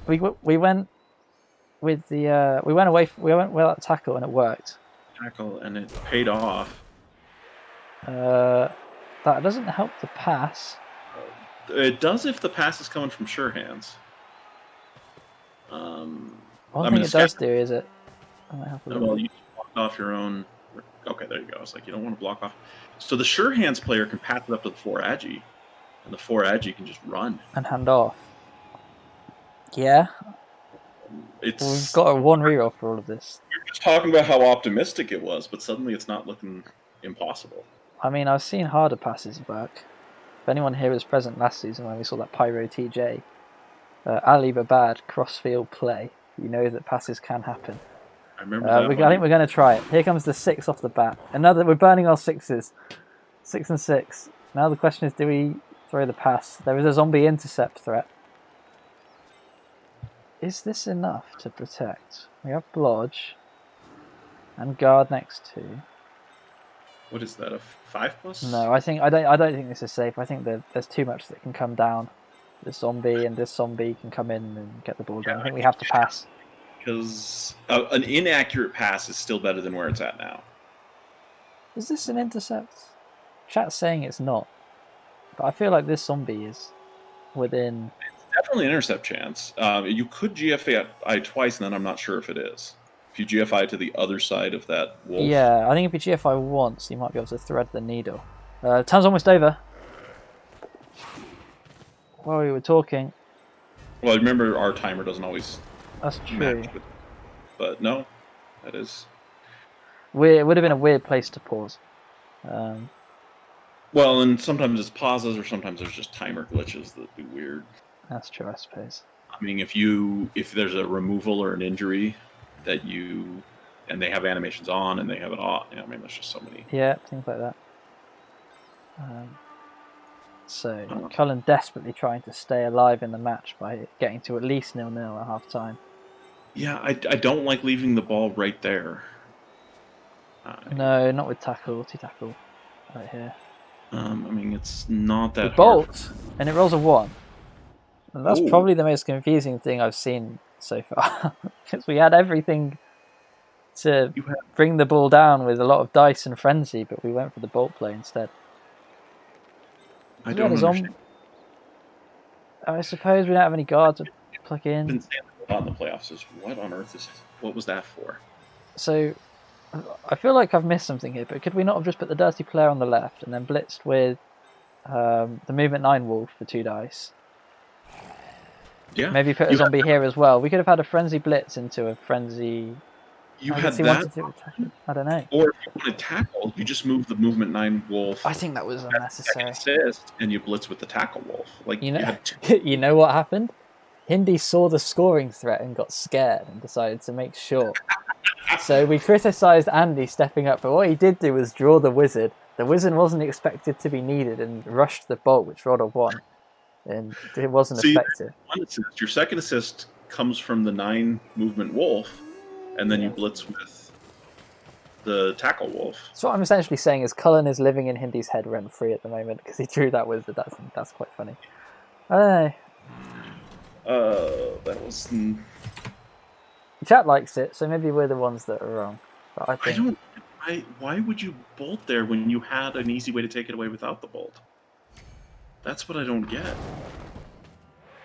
We went with the we went without tackle and it worked. Tackle and it paid off. That doesn't help the pass. It does if the pass is coming from sure hands. One thing it does do is it. Well, you block off your own. Okay, there you go. It's like you don't want to block off. So the sure hands player can pass it up to the 4 agi, and the 4 agi can just run and hand off. Yeah. We've got a 1 reroll for all of this. You're just talking about how optimistic it was, but suddenly it's not looking impossible. I mean, I've seen harder passes work. If anyone here was present last season when we saw that Pyro TJ, Ali Babad cross-field play, you know that passes can happen. I remember that. I think we're going to try it. Here comes the 6 off the bat. We're burning our 6s. 6 and 6. Now the question is, do we throw the pass? There is a zombie intercept threat. Is this enough to protect? We have Blodge and guard next to. What is that? A 5+? No, I don't think this is safe. I think that there's too much that can come down. This zombie can come in and get the ball down. I think we have to pass. Because an inaccurate pass is still better than where it's at now. Is this an intercept? Chat's saying it's not, but I feel like this zombie is within. Definitely an intercept chance. You could GFI twice, and then I'm not sure if it is. If you GFI to the other side of that wolf. Yeah, I think if you GFI once, you might be able to thread the needle. Time's almost over. While we were talking. Well, remember our timer doesn't always. That's true. But no, that is. It would have been a weird place to pause. Well, and sometimes it's pauses, or sometimes there's just timer glitches that do weird. That's true, I suppose. I mean, if there's a removal or an injury and they have animations on and they have it off, I mean, there's just so many. Yeah, things like that. So Cullen desperately trying to stay alive in the match by getting to at least 0-0 at half time. Yeah, I don't like leaving the ball right there. No, not with tackle, 2 tackle right here. I mean, it's not that it bolts, and it rolls a 1. And that's probably the most confusing thing I've seen so far. Because we had everything to bring the ball down with a lot of dice and frenzy, but we went for the bolt play instead. I don't understand. I suppose we don't have any guards to plug in. Been saying a lot in the playoffs is what on earth is What was that for? So, I feel like I've missed something here, but could we not have just put the dirty player on the left and then blitzed with the movement 9 wolf for 2 dice? Yeah. Maybe put a zombie here as well. We could have had a frenzy blitz into a frenzy. You I had guess he that, wanted to attack it. I don't know. or if you wanted tackle, you just move the movement 9 wolf. I think that was unnecessary. Second assist, and you blitz with the tackle wolf. Like You know, had two. you know what happened? Hindi saw the scoring threat and got scared and decided to make sure. So we criticised Andy stepping up, but what he did do was draw the wizard. The wizard wasn't expected to be needed and rushed the bolt, which rolled a 1. And it wasn't effective. One assist. Your second assist comes from the 9 movement wolf, and then you blitz with the tackle wolf. So what I'm essentially saying is Cullen is living in Hindy's head rent-free at the moment because he drew that wizard. That's quite funny. I don't know. That was... Chat likes it, so maybe we're the ones that are wrong. But I think... Why would you bolt there when you had an easy way to take it away without the bolt? That's what I don't get.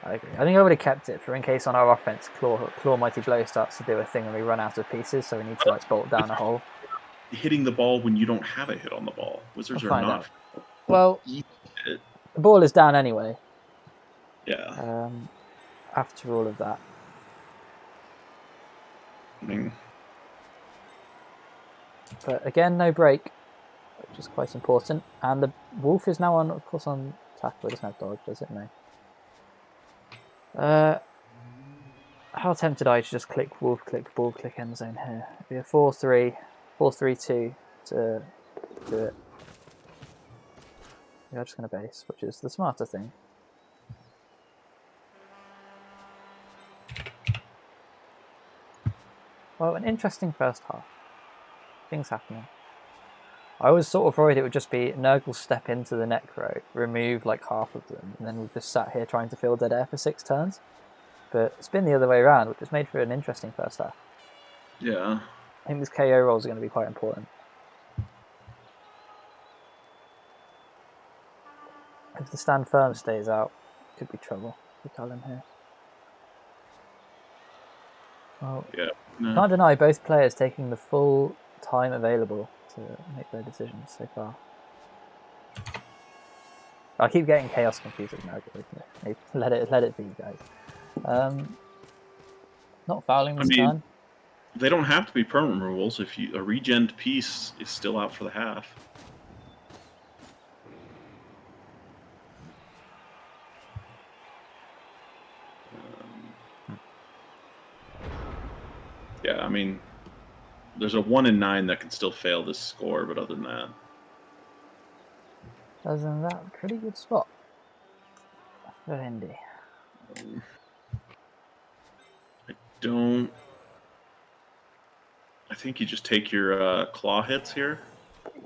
I agree. I think I would have kept it for in case on our offense Claw Mighty Blow starts to do a thing and we run out of pieces, so we need to like bolt down a hole. Hitting the ball when you don't have a hit on the ball. Wizards are not. Well, the ball is down anyway. Yeah. After all of that. I mean... But again, no break, which is quite important. And the wolf is now on, of course, on tackle. It doesn't have dodge, does it? No. How tempted I to just click wolf, click ball, click end zone here. It'd be a 4-3, 4-3-2 to do it. Yeah, I'm just going to base, which is the smarter thing. Well, an interesting first half. Things happening. I was sort of worried it would just be Nurgle step into the Necro, remove like half of them, and then we've just sat here trying to fill dead air for 6 turns. But it's been the other way around, which has made for an interesting first half. Yeah. I think these KO rolls are going to be quite important. If the stand firm stays out, it could be trouble for Cullen here. Well, yeah. No. Can't deny both players taking the full time available to make their decisions so far. I keep getting chaos confused with Nurgle. Let it be, guys. Not fouling this time. They don't have to be permanent removals if a regen piece is still out for the half. Yeah, I mean, there's a 1 in 9 that can still fail this score, but other than that... Other than that, pretty good spot for Hindi. I think you just take your claw hits here.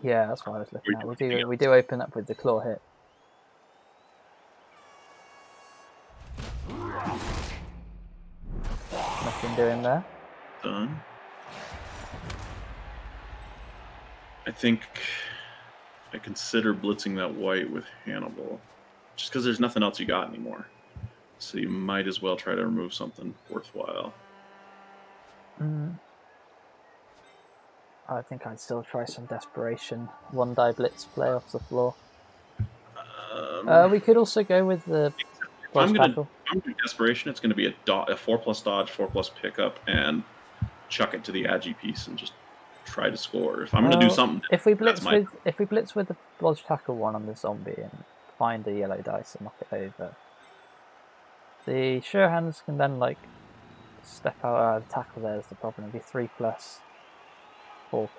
Yeah, that's what I was looking at. We do open up with the claw hit. Nothing doing there. Done. I think I consider blitzing that white with Hannibal, just because there's nothing else you got anymore. So you might as well try to remove something worthwhile. I think I'd still try some desperation. 1 die blitz play off the floor. We could also go with the I'm going to do desperation. It's going to be a 4+ dodge, 4+ pickup, and chuck it to the agi piece and just try to score. If I'm going to do something, if we blitz with the lodge tackle 1 on the zombie and find the yellow dice and knock it over, the sure hands can then like step out. The tackle there is the problem. It'd be 3+, 4+.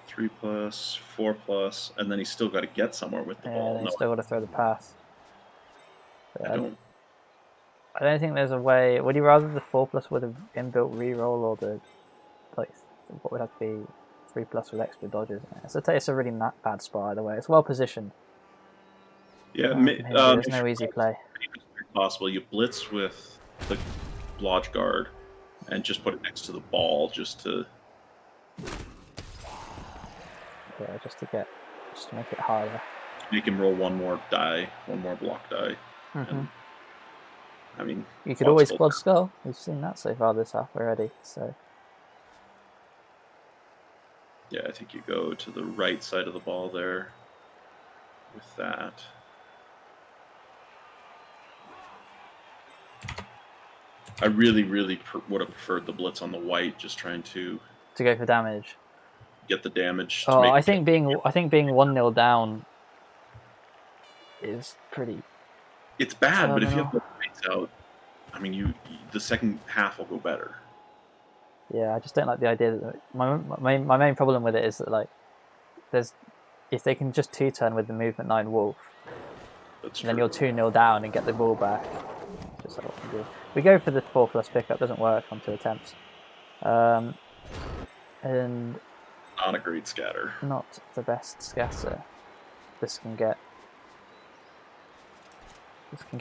3+, 4+, and then he's still got to get somewhere with the ball. Yeah, he's still got to throw the pass. I don't think there's a way. Would you rather the 4+ with an inbuilt reroll or the what would have to be 3+ with extra dodges? So it's a really bad spot either way. It's well positioned. Yeah, there's no easy play. If possible, you blitz with the lodge guard and just put it next to the ball, just to make it harder. Make him roll 1 more die, 1 more block die. Mm-hmm. I mean, you could always quad skull. We've seen that so far this half already. So yeah, I think you go to the right side of the ball there with that. I really would have preferred the blitz on the white, just trying to go for damage. Get the damage. Oh, I think being 1-0 down is pretty. It's bad, but if you terminal. have the lights out, I mean, the second half will go better. Yeah, I just don't like the idea that my main problem with it is that like if they can just 2-turn with the movement 9 wolf, then you're 2-0 down and get the ball back. Just like what we do. We go for the 4+ pickup, doesn't work on 2 attempts. And not a great scatter. Not the best scatter. This can get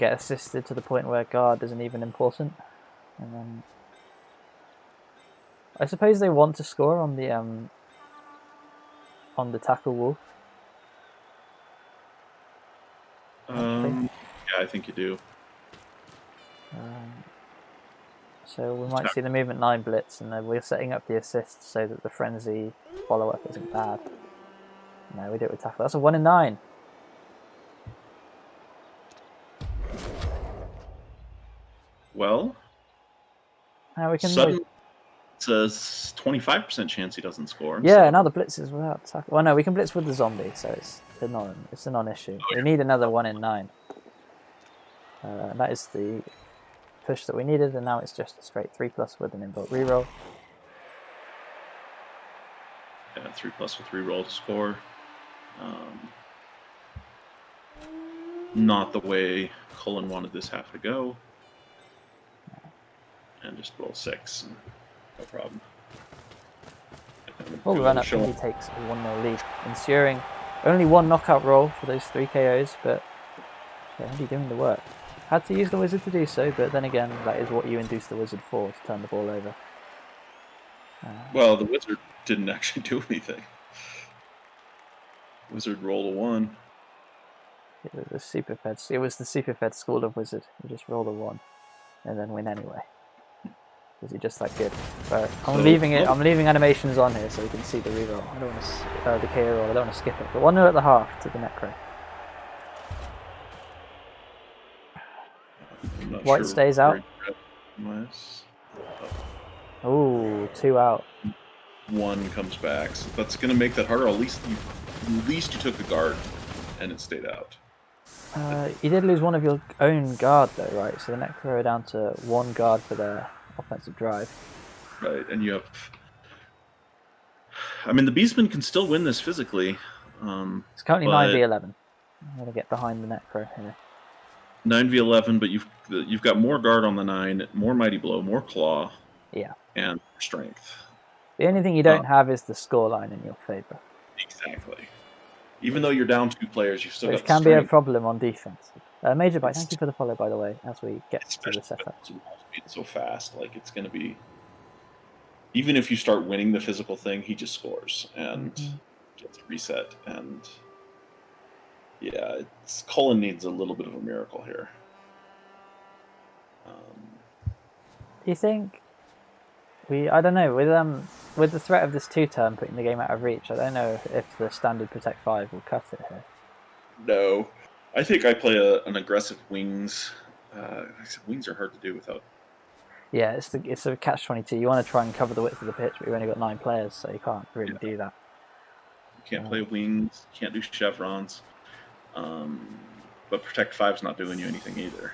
assisted to the point where guard isn't even important. And then I suppose they want to score on the tackle wolf. Yeah, I think you do. So we might see the movement 9 blitz, and then we're setting up the assist so that the frenzy follow-up isn't bad. No, we do it with tackle. That's a 1 in 9. Well, now we can. It's a 25% chance he doesn't score. Yeah, now the blitz is without tackle. Well, no, we can blitz with the zombie, so it's a non-issue. We need another 1 in 9. That is the push that we needed, and now it's just a straight 3+ with an inbuilt reroll. Yeah, 3+ with reroll to score. Not the way Cullen wanted this half to go. And just roll 6. No problem. Full run up, and he takes a 1-0 lead, ensuring only 1 knockout roll for those 3 KOs, but yeah, Andy doing the work. Had to use the wizard to do so, but then again, that is what you induce the wizard for, to turn the ball over. Well, the wizard didn't actually do anything. Wizard rolled a 1. It was the super fed school of wizard. You just roll a 1 and then win anyway. Because you're just that good. But I'm leaving animations on here so we can see the reroll. I don't want to the KO roll. I don't want to skip it. But 1-0 at the half to the Necro. White stays out. Oh, 2 out. 1 comes back. So that's going to make that harder. At least you took the guard and it stayed out. You did lose one of your own guard though, right? So the Necro are down to 1 guard for their offensive drive. Right, and you have... I mean, the Beastman can still win this physically. It's currently 9v11. I'm going to get behind the Necro here. 9v11, but you've got more guard on the 9, more Mighty Blow, more Claw. Yeah. And strength. The only thing you don't have is the scoreline in your favor. Exactly. Even though you're down 2 players, you've still got the can strength. Be a problem on defense. Major Bite, thank you for the follow, by the way, as we get to the setup. It's so fast, like it's going to be... Even if you start winning the physical thing, he just scores and gets a reset. And yeah, Cullen needs a little bit of a miracle here. Do you think I don't know, with the threat of this 2-turn putting the game out of reach, I don't know if the standard Protect 5 will cut it here. No. I think I play an aggressive wings. Wings are hard to do without... Yeah, it's a catch-22. You want to try and cover the width of the pitch, but you've only got 9 players, so you can't really do that. You can't play wings, can't do chevrons. But Protect 5's not doing you anything either.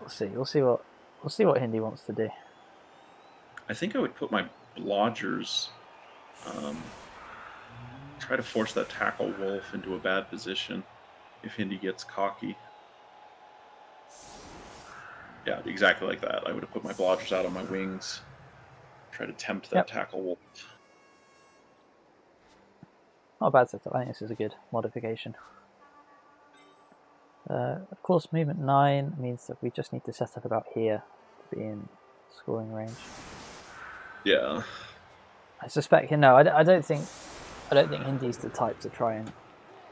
We'll see what Hindi wants to do. I think I would put my blodgers, try to force that tackle wolf into a bad position if Hindi gets cocky. Yeah, exactly like that. I would have put my blodgers out on my wings, try to tempt that tackle wolf. Not a bad setup. I think this is a good modification. Of course, movement 9 means that we just need to set up about here to be in scoring range. Yeah. I suspect, I don't think Hindi's the type to try and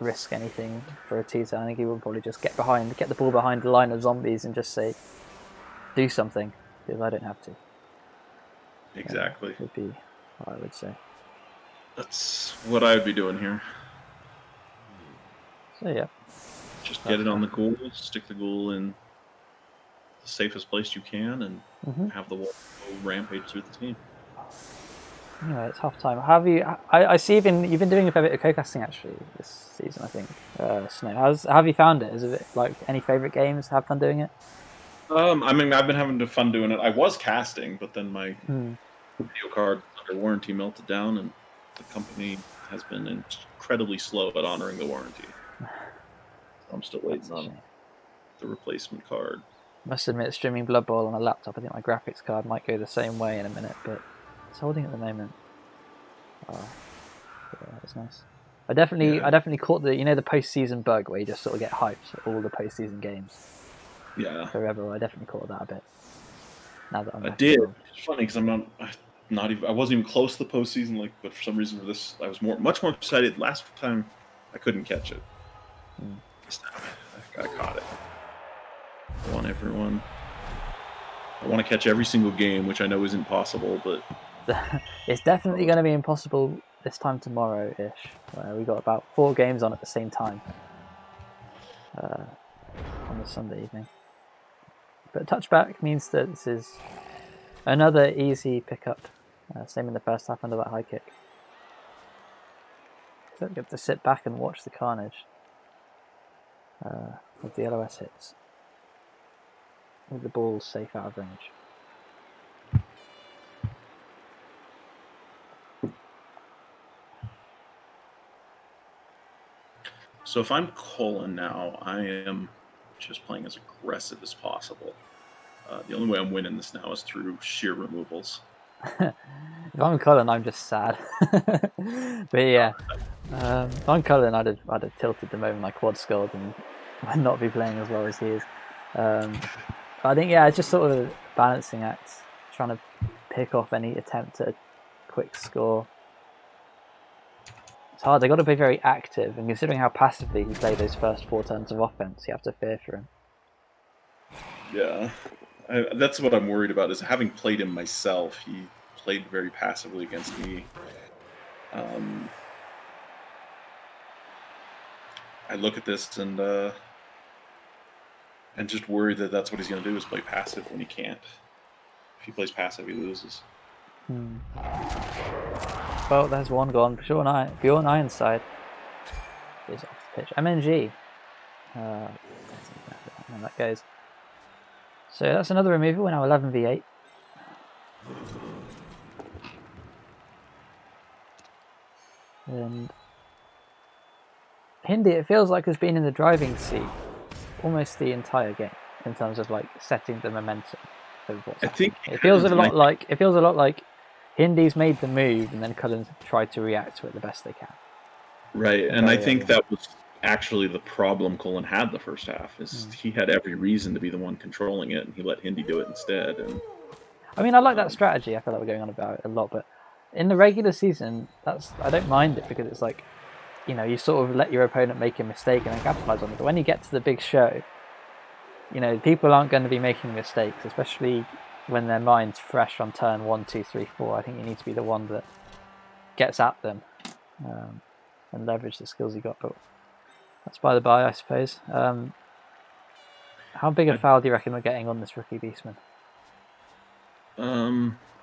risk anything for a 2-turn. I think he will probably just get the ball behind the line of zombies and just say, do something because I don't have to. Exactly. Would be what I would say. That's what I would be doing here. So yeah. Just get it on the ghoul, stick the ghoul in the safest place you can, and have the wolf go rampage through the team. Anyway, it's half time. Have you? I see you've been doing a fair bit of co-casting actually this season. I think. Snow. How have you found it? Is it like any favorite games? Have fun doing it? I mean, I've been having fun doing it. I was casting, but then my video card under warranty melted down, and the company has been incredibly slow at honoring the warranty. I'm still waiting on the replacement card. Must admit, streaming Blood Bowl on a laptop, I think my graphics card might go the same way in a minute, but it's holding at the moment. Oh, yeah, that was nice. I definitely caught the post-season bug where you just sort of get hyped at all the post-season games. Yeah. For REBBL, I definitely caught that a bit. Now that I did. It's funny because I wasn't even close to the postseason. But for some reason, for this, I was much more excited. Last time, I couldn't catch it. This time, I caught it. I want everyone. I want to catch every single game, which I know isn't possible, but it's definitely going to be impossible this time tomorrow-ish. We got about 4 games on at the same time on the Sunday evening. But touchback means that this is another easy pickup. Same in the first half under that high kick. Don't get to sit back and watch the carnage with the LOS hits. With the ball safe out of range. So if I'm Cullen now, I am just playing as aggressive as possible. The only way I'm winning this now is through sheer removals. If I'm Cullen, I'm just sad. But yeah, if I'm Cullen, I'd have tilted the moment my quad scored and I'd not be playing as well as he is. I think it's just sort of a balancing act, trying to pick off any attempt at a quick score. It's hard. They've got to be very active, and considering how passively he played those first 4 turns of offense, you have to fear for him. Yeah, that's what I'm worried about. Is having played him myself, he played very passively against me. I look at this and just worry that that's what he's going to do is play passive when he can't. If he plays passive, he loses. Well, there's one gone. Bjorn Ironside is off the pitch. MNG. And that goes. So that's another removal. We're now 11v8. And Hindi, it feels like, has been in the driving seat almost the entire game in terms of like setting the momentum of what's happening. It feels a lot like Hindi's made the move and then Cullen's tried to react to it the best they can. Right, and I think that was actually the problem Cullen had the first half. Is he had every reason to be the one controlling it, and he let Hindi do it instead. And I mean, I like that strategy. I feel like we're going on about it a lot, but in the regular season, I don't mind it because it's like, you sort of let your opponent make a mistake and then capitalize on it. But when you get to the big show, people aren't going to be making mistakes, especially when their mind's fresh on turn 1, 2, 3, 4. I think you need to be the one that gets at them and leverage the skills you got. But that's by the by, I suppose. How big a foul do you reckon we're getting on this rookie Beastman? I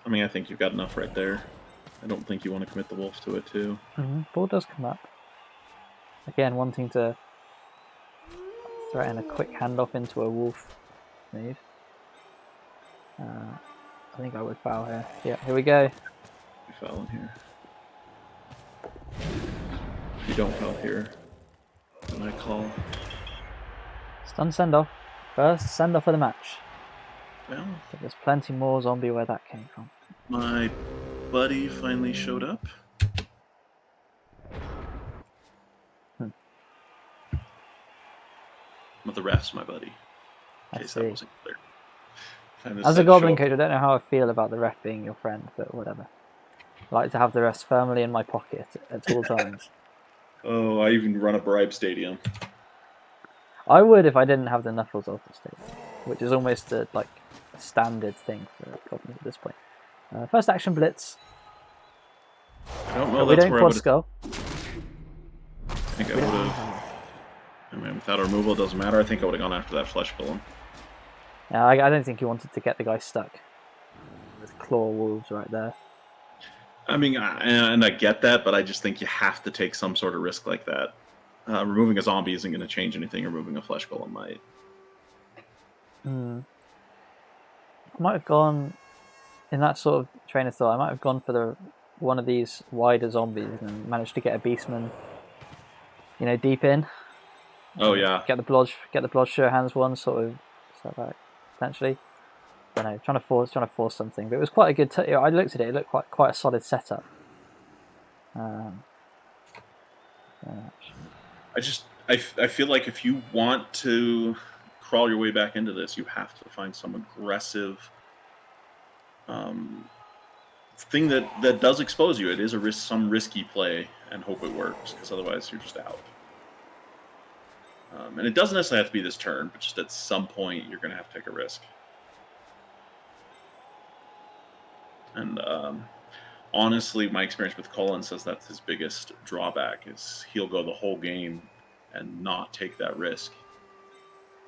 mean, I think you've got enough right there. I don't think you want to commit the wolf to it too. Ball does come up. Again, wanting to threaten a quick handoff into a wolf move. I think I would foul here. Yeah, here we go. You foul in here. If you don't foul here, then I call. Stun send off. First send off of the match. Well, but there's plenty more zombie where that came from. My buddy finally showed up. But the ref's my buddy. In case that wasn't clear. As a Goblin coach, I don't know how I feel about the ref being your friend, but whatever. I like to have the refs firmly in my pocket at all times. Oh, I even run a bribe stadium. I would if I didn't have the Knuckles of the stadium, which is almost a a standard thing for goblins at this point. First action blitz. I don't know. We That's don't where I quad would. skull. I think I would have. I mean, without a removal, it doesn't matter. I think I would have gone after that flesh golem. Yeah, I don't think he wanted to get the guy stuck. With claw wolves right there. I mean, and I get that, but I just think you have to take some sort of risk like that. Removing a zombie isn't going to change anything. Removing a flesh golem might. I might have gone in that sort of train of thought. I might have gone for one of these wider zombies and managed to get a beastman, deep in. Oh yeah. Get the blood sure hands one sort of back potentially. I don't know, trying to force something, but it was quite a good. I looked at it; it looked quite a solid setup. I feel like if you want to crawl your way back into this, you have to find some aggressive thing that does expose you. It is some risky play, and hope it works, because otherwise you're just out. And it doesn't necessarily have to be this turn, but just at some point you're going to have to take a risk. And honestly, my experience with Cullen says that's his biggest drawback, is he'll go the whole game and not take that risk.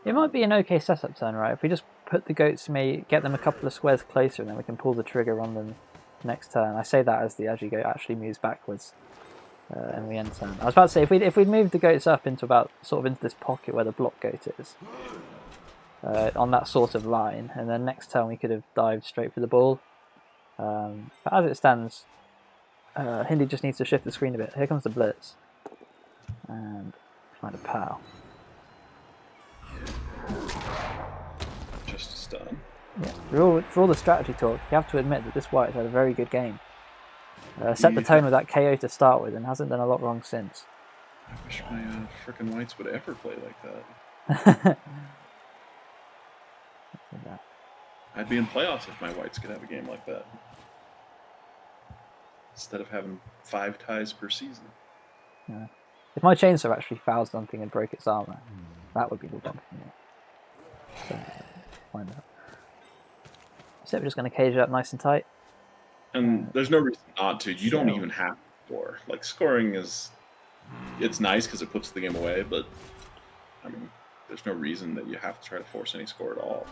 It might be an okay setup turn, right? If we just put the goats, get them a couple of squares closer, and then we can pull the trigger on them next turn. I say that as the Agi goat actually moves backwards in the end turn. I was about to say, if we'd moved the goats up into this pocket where the block goat is, on that sort of line, and then next turn we could have dived straight for the ball. But as it stands, Hindi just needs to shift the screen a bit. Here comes the blitz. And find a pal. Just a stun. Yeah, for all the strategy talk, you have to admit that this white has had a very good game. Set the tone with that KO to start with and hasn't done a lot wrong since. I wish my frickin' whites would ever play like that. I'd be in playoffs if my whites could have a game like that. Instead of having 5 ties per season. Yeah. If my chainsaw actually fouled something and broke its armor, that would be the one for me. So, find out. So we're just going to cage it up nice and tight. And there's no reason not to. You don't even have to score. Like, scoring it's nice because it puts the game away, but I mean, there's no reason that you have to try to force any score at all.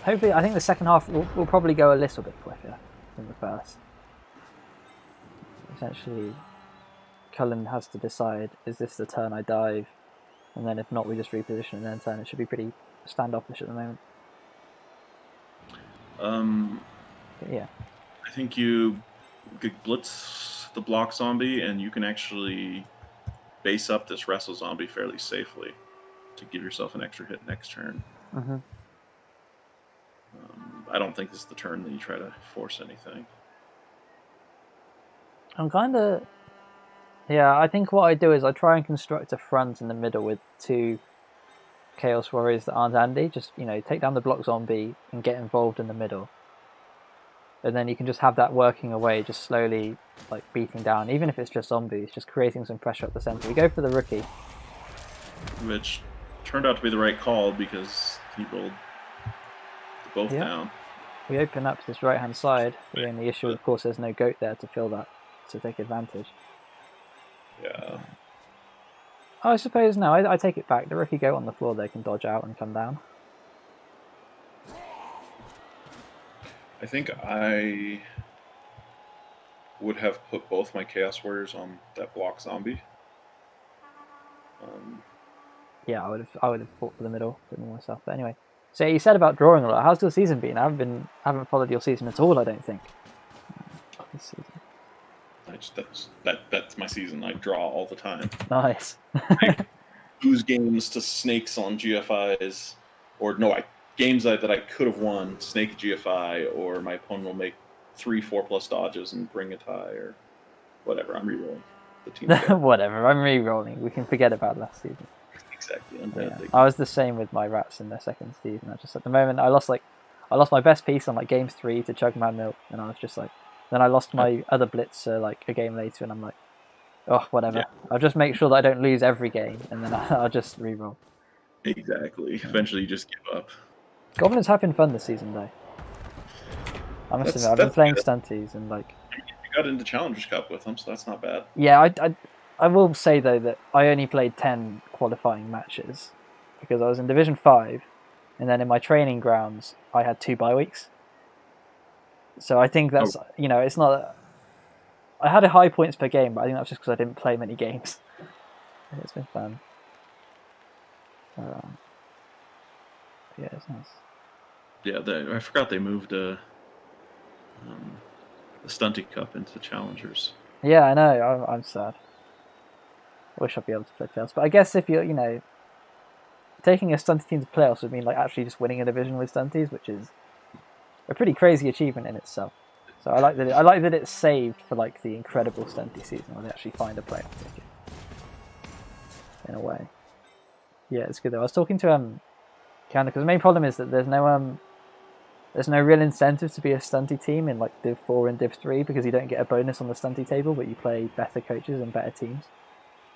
Hopefully, I think the second half will probably go a little bit quicker than the first. Essentially, Cullen has to decide, is this the turn I dive? And then if not, we just reposition and then turn. It should be pretty standoffish at the moment. But yeah. I think you blitz the block zombie, and you can actually base up this wrestle zombie fairly safely to give yourself an extra hit next turn. Mm-hmm. I don't think this is the turn that you try to force anything. I'm kind of... Yeah, I think what I do is I try and construct a front in the middle with 2 Chaos Warriors that aren't Andy. Just, take down the block zombie and get involved in the middle. And then you can just have that working away, just slowly beating down, even if it's just zombies, just creating some pressure at the center. We go for the rookie. Which turned out to be the right call because he rolled both down. We open up this right hand side. The only issue, of course, there's no goat there to fill that, to take advantage. Yeah. I suppose no, I take it back. The rookie goat on the floor there can dodge out and come down. I think I would have put both my Chaos Warriors on that block zombie. Yeah, I would have fought for the middle, didn't know myself. But anyway, so you said about drawing a lot. How's your season been? I haven't followed your season at all. I don't think. This season. That's my season. I draw all the time. Nice. I lose games to snakes on GFIs, or no, games that I could have won, snake GFI, or my opponent will make 3 4+ dodges and bring a tie, or whatever. I'm rerolling the team. Whatever. I'm re-rolling. We can forget about last season. Exactly. Yeah. I was the same with my rats in their second season. I just at the moment I lost my best piece on games 3 to Chugman Milk, and I was just then I lost my other blitz a game later, and I'm like, Oh, whatever. Yeah. I'll just make sure that I don't lose every game, and then I'll just reroll. Exactly. Eventually, you just give up. Goblins have been fun this season, though. I must admit, I've been That's playing good. stunties and like. You got into Challengers Cup with them, so that's not bad. Yeah, I will say though that I only played 10 qualifying matches because I was in Division 5, and then in my training grounds I had 2 bye weeks. So I think that's it's not. I had a high points per game, but I think that's just because I didn't play many games. It's been fun. Yeah, it's nice. Yeah, I forgot they moved the Stunty Cup into the Challengers. Yeah, I know. I'm sad. I wish I'd be able to play playoffs, but I guess if you're, taking a stunty team to playoffs would mean like actually just winning a division with stunties, which is a pretty crazy achievement in itself. So I like that. I like that it's saved for like the incredible stunty season where they actually find a playoff ticket. In a way, yeah, it's good though. I was talking to Kiana because the main problem is that there's no real incentive to be a stunty team in like Div 4 and Div 3 because you don't get a bonus on the stunty table, but you play better coaches and better teams.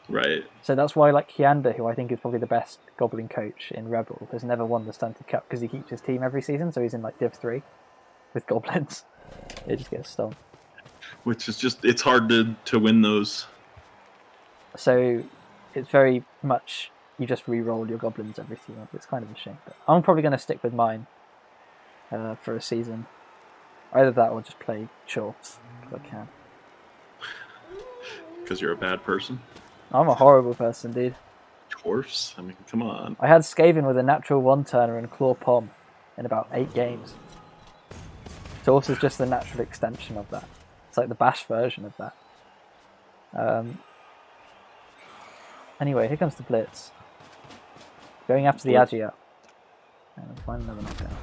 Right. So that's why, like Kianda, who I think is probably the best Goblin coach in REBBL, has never won the Stunted Cup because he keeps his team every season. So he's in like Div 3 with Goblins. It just gets stomped. Which is it's hard to win those. So it's very much you just re-roll your Goblins every season. It's kind of a shame. But I'm probably going to stick with mine for a season. Either that or just play Chorfs if I can. Because you're a bad person? I'm a horrible person, dude. Chorfs? I mean, come on. I had Skaven with a natural one-turner and Claw Pom in about 8 games. Chorfs is just the natural extension of that. It's like the bash version of that. Anyway, here comes the Blitz. Going after the Agi up. And find another knockdown.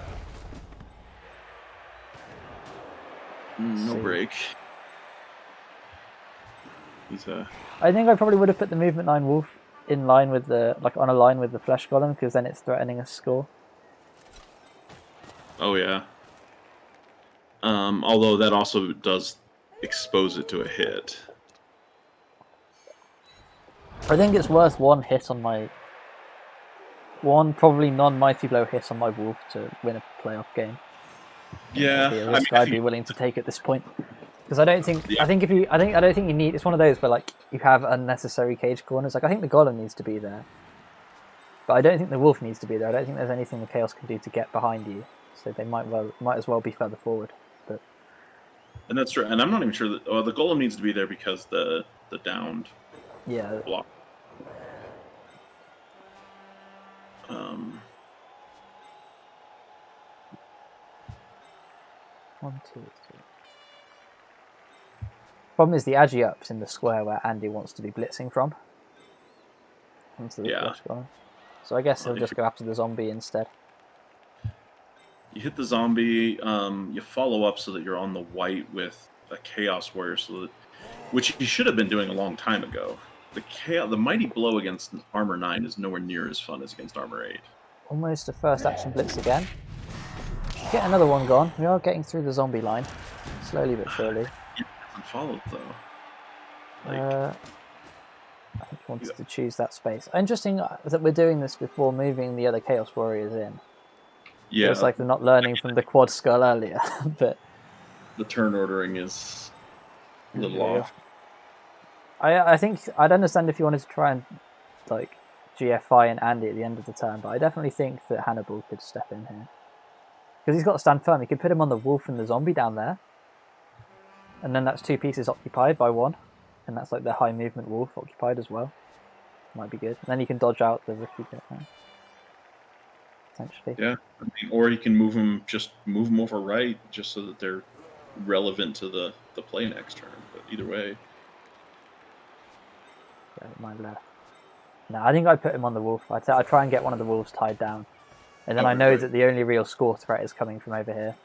No break. I think I probably would have put the Movement 9 Wolf in line with on a line with the Flesh Golem because then it's threatening a score. Oh yeah. Although that also does expose it to a hit. I think it's worth one probably non-Mighty Blow hit on my Wolf to win a playoff game. Yeah, That'd be a risk I'd be willing to take at this point. Because I don't think I don't think you need. It's one of those where like you have unnecessary cage corners. Like I think the Golem needs to be there, but I don't think the Wolf needs to be there. I don't think there's anything the Chaos can do to get behind you. So they might as well be further forward. But and that's true. And I'm not even sure that the Golem needs to be there because the downed block. 1, 2, 3. Problem is the Agi up's in the square where Andy wants to be blitzing from. Into the Flesh Golem. So I guess he'll just go after the zombie instead. You hit the zombie, you follow up so that you're on the white with a Chaos Warrior, which you should have been doing a long time ago. The Mighty Blow against Armor 9 is nowhere near as fun as against Armor 8. Almost a first action blitz again. Get another one gone. We are getting through the zombie line. Slowly but surely. It hasn't followed, though. I think he wanted to choose that space. Interesting that we're doing this before moving the other Chaos Warriors in. Yeah. It's like they're not learning from the quad skull earlier, but the turn ordering is a little off. I think I'd understand if you wanted to try and like GFI and Andy at the end of the turn, but I definitely think that Hannibal could step in here. Because he's got to stand firm. He could put him on the wolf and the zombie down there. And then that's 2 pieces occupied by 1. And that's like the high movement wolf occupied as well. Might be good. And then you can dodge out the rookie bit there. Essentially. Yeah. I mean, or you can move them over right just so that they're relevant to the play next turn. But either way. Yeah, my left. No, I think I'd put him on the wolf. I'd try and get one of the wolves tied down. And then I know that the only real score threat is coming from over here.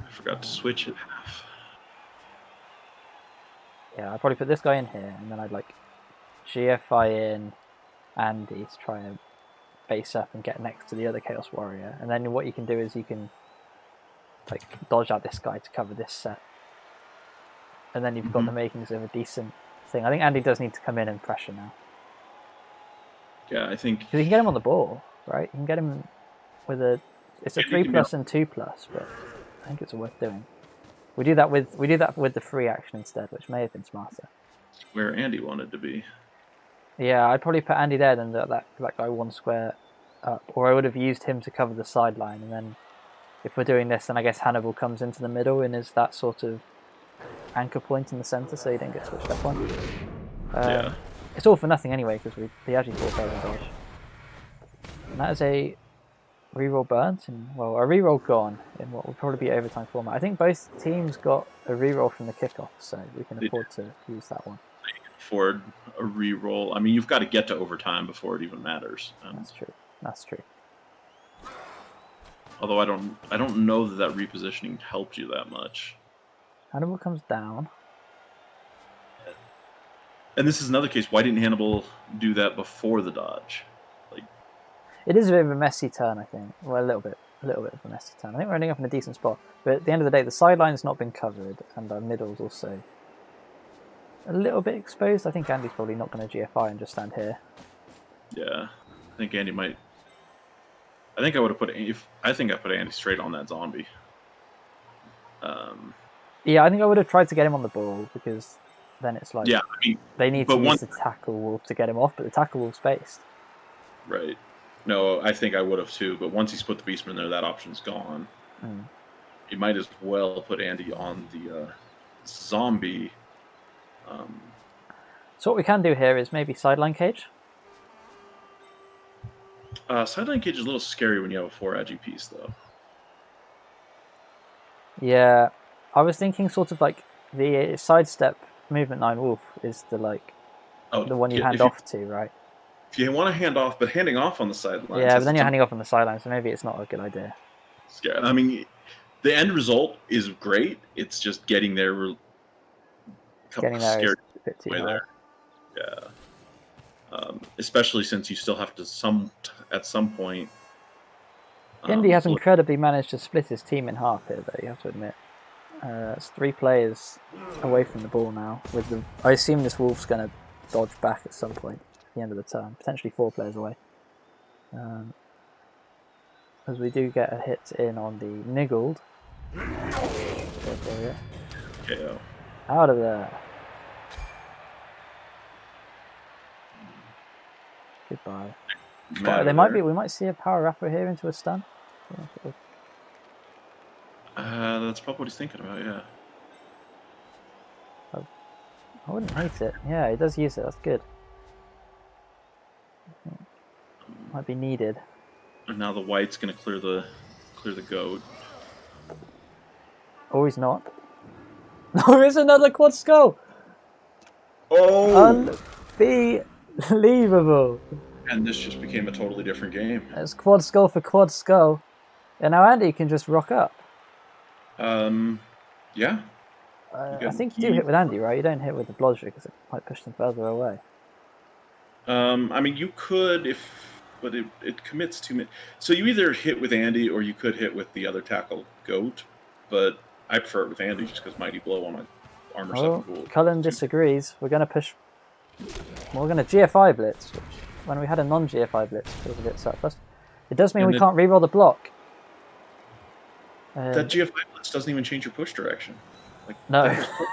I forgot to switch it half. Yeah, I'd probably put this guy in here, and then I'd like GFI in Andy to try and base up and get next to the other Chaos Warrior. And then what you can do is you can like dodge out this guy to cover this set. and then you've got the makings of a decent thing. I think Andy does need to come in and pressure now. Yeah, I think... Because you can get him on the ball, right? You can get him with a... It's a 3+ and 2+, but I think it's worth doing. We do that with the free action instead, which may have been smarter. Where Andy wanted to be. Yeah, I'd probably put Andy there, then that guy 1 square up. Or I would have used him to cover the sideline, and then if we're doing this, then I guess Hannibal comes into the middle and is that sort of anchor point in the centre, so you don't get switched up on. Yeah. It's all for nothing anyway, because we actually fought over dodge. And that is a reroll burnt, and well, a reroll gone in what will probably be overtime format. I think both teams got a reroll from the kickoff, so we can afford to use that one. You can afford a reroll. I mean, you've got to get to overtime before it even matters. That's true. That's true. Although I don't know that repositioning helped you that much. Hannibal comes down. And this is another case. Why didn't Hannibal do that before the dodge? It is a bit of a messy turn, I think. Well, a little bit of a messy turn. I think we're ending up in a decent spot. But at the end of the day, the sideline's not been covered, and our middle's also a little bit exposed. I think Andy's probably not going to GFI and just stand here. Yeah, I think Andy might. I think I would have put. I think I put Andy straight on that zombie. Yeah, I think I would have tried to get him on the ball, because then it's like they need to use the tackle wolf to get him off, but the tackle wolf's spaced. Right. No, I think I would have too, but once he's put the Beastman there, that option's gone. You might as well put Andy on the zombie. So what we can do here is maybe sideline cage. Sideline cage is a little scary when you have a 4 agi piece, though. Yeah, I was thinking sort of like the sidestep movement 9 wolf is the the one you hand off to, right? If you want to hand off, but handing off on the sidelines. Yeah, but then you're handing off on the sidelines, so maybe it's not a good idea. Yeah, I mean, the end result is great. It's just getting there. Getting there is a bit too hard. Yeah. Especially since you still have to at some point. Indy has incredibly managed to split his team in half here, though. You have to admit. It's 3 players away from the ball now. I assume this wolf's going to dodge back at some point. The end of the turn, potentially 4 players away, as we do get a hit in on the niggled. KO. Out of there. Goodbye. We might see a power wrapper here into a stun. That's probably what he's thinking about. Yeah. I wouldn't hate it. Yeah, he does use it. That's good. Might be needed. And now the white's going to clear the goat. Oh, he's not. There is another quad skull. Oh! Unbelievable. And this just became a totally different game. It's quad skull for quad skull, and now Andy can just rock up. Yeah. I think you do hit with Andy, right? You don't hit with the blodger because it might push them further away. I mean, you could but it commits too many. So you either hit with Andy or you could hit with the other tackle goat, but I prefer it with Andy just because Mighty Blow on my armor 7 pool. Cullen disagrees. We're going to push. We're going to GFI blitz. Which, when we had a non-GFI blitz, feels a bit surplus. It does mean we can't reroll the block. That GFI blitz doesn't even change your push direction. No,